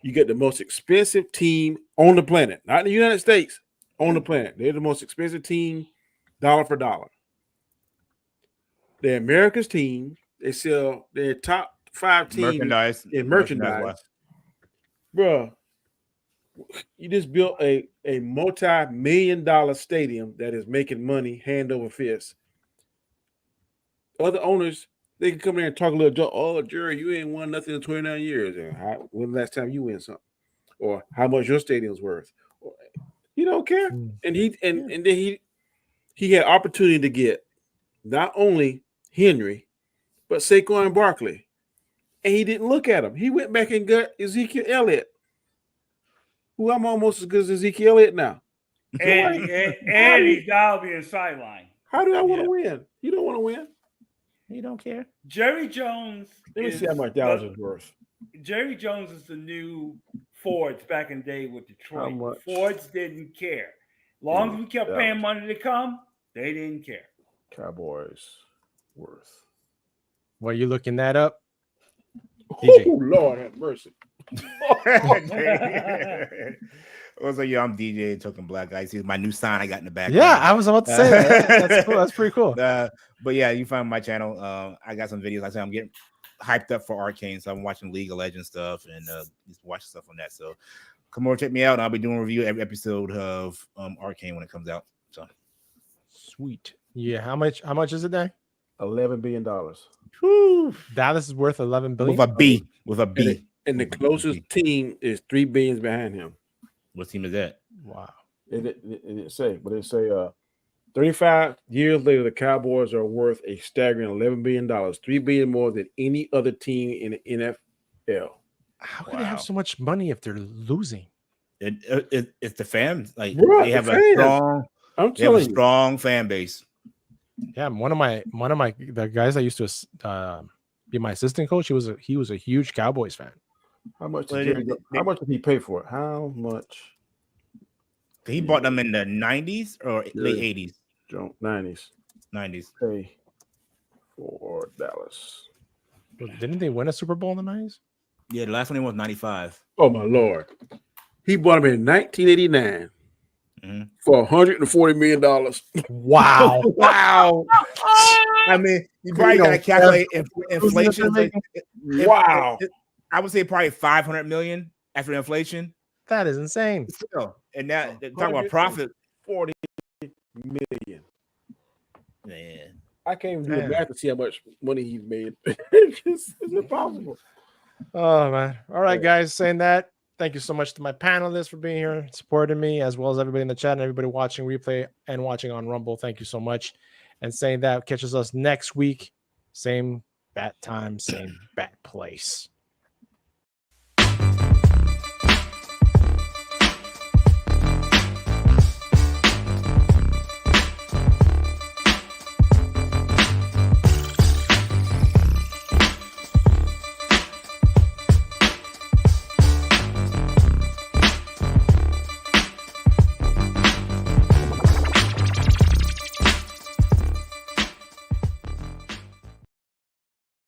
You get the most expensive team on the planet, not in the United States, on the planet. They're the most expensive team, dollar for dollar. They're America's team. They sell their top 5 teams in merchandise. Bruh, you just built a multi-million-dollar stadium that is making money hand over fist. Other owners, they can come in and talk a little joke. Oh, Jerry, you ain't won nothing in 29 years. When the last time you win something? Or how much your stadium's worth? He don't care. And then he had opportunity to get not only Henry, but Saquon Barkley. And he didn't look at him. He went back and got Ezekiel Elliott, who I'm almost as good as Ezekiel Elliott now. And he's now being sidelined. How do I want to win? You don't want to win. You don't care. Jerry Jones. Let me see how much Dallas is worth. Jerry Jones is the new Fords back in the day with Detroit. Fords didn't care. Long as we kept paying money to come, they didn't care. Cowboys worth. What are you looking that up? DJ. Oh, Lord have mercy. Also, I'm DJ Token Black Guys. Here's my new sign I got in the back. Yeah, I was about to say that. That's cool. That's pretty cool. But yeah, you find my channel. I got some videos. Like I said, I'm getting hyped up for Arcane, so I'm watching League of Legends stuff and just watch stuff on that. So come over, check me out. And I'll be doing a review every episode of Arcane when it comes out. So sweet. Yeah, how much is it then? $11 billion. Whew. Dallas is worth $11 billion. With a B. And the closest team is $3 billion behind him. What team is that? Wow. It didn't say, but it say 35 years later, the Cowboys are worth a staggering $11 billion, $3 billion more than any other team in the NFL. How can they have so much money if they're losing? It's the fans. Like Bruh, they have a strong fan base. Yeah, one of the guys I used to be my assistant coach, he was a huge Cowboys fan. How much did he pay for it? How much? He bought them in the 90s or late 80s? 90s. Pay for Dallas. Didn't they win a Super Bowl in the 90s? Yeah, the last one was 95. Oh, my Lord. He bought them in 1989 for $140 million. Wow. Wow. I mean, you probably got to calculate inflation. Wow. I would say probably 500 million after inflation. That is insane. Still, and now talking 100 about profit. 40 million. Man, I can't even do the Man. math to see how much money he's made. It's impossible. Oh man. All right, guys. Saying that, thank you so much to my panelists for being here, supporting me, as well as everybody in the chat and everybody watching replay and watching on Rumble. Thank you so much. And saying that, catches us next week. Same bat time, same bat place.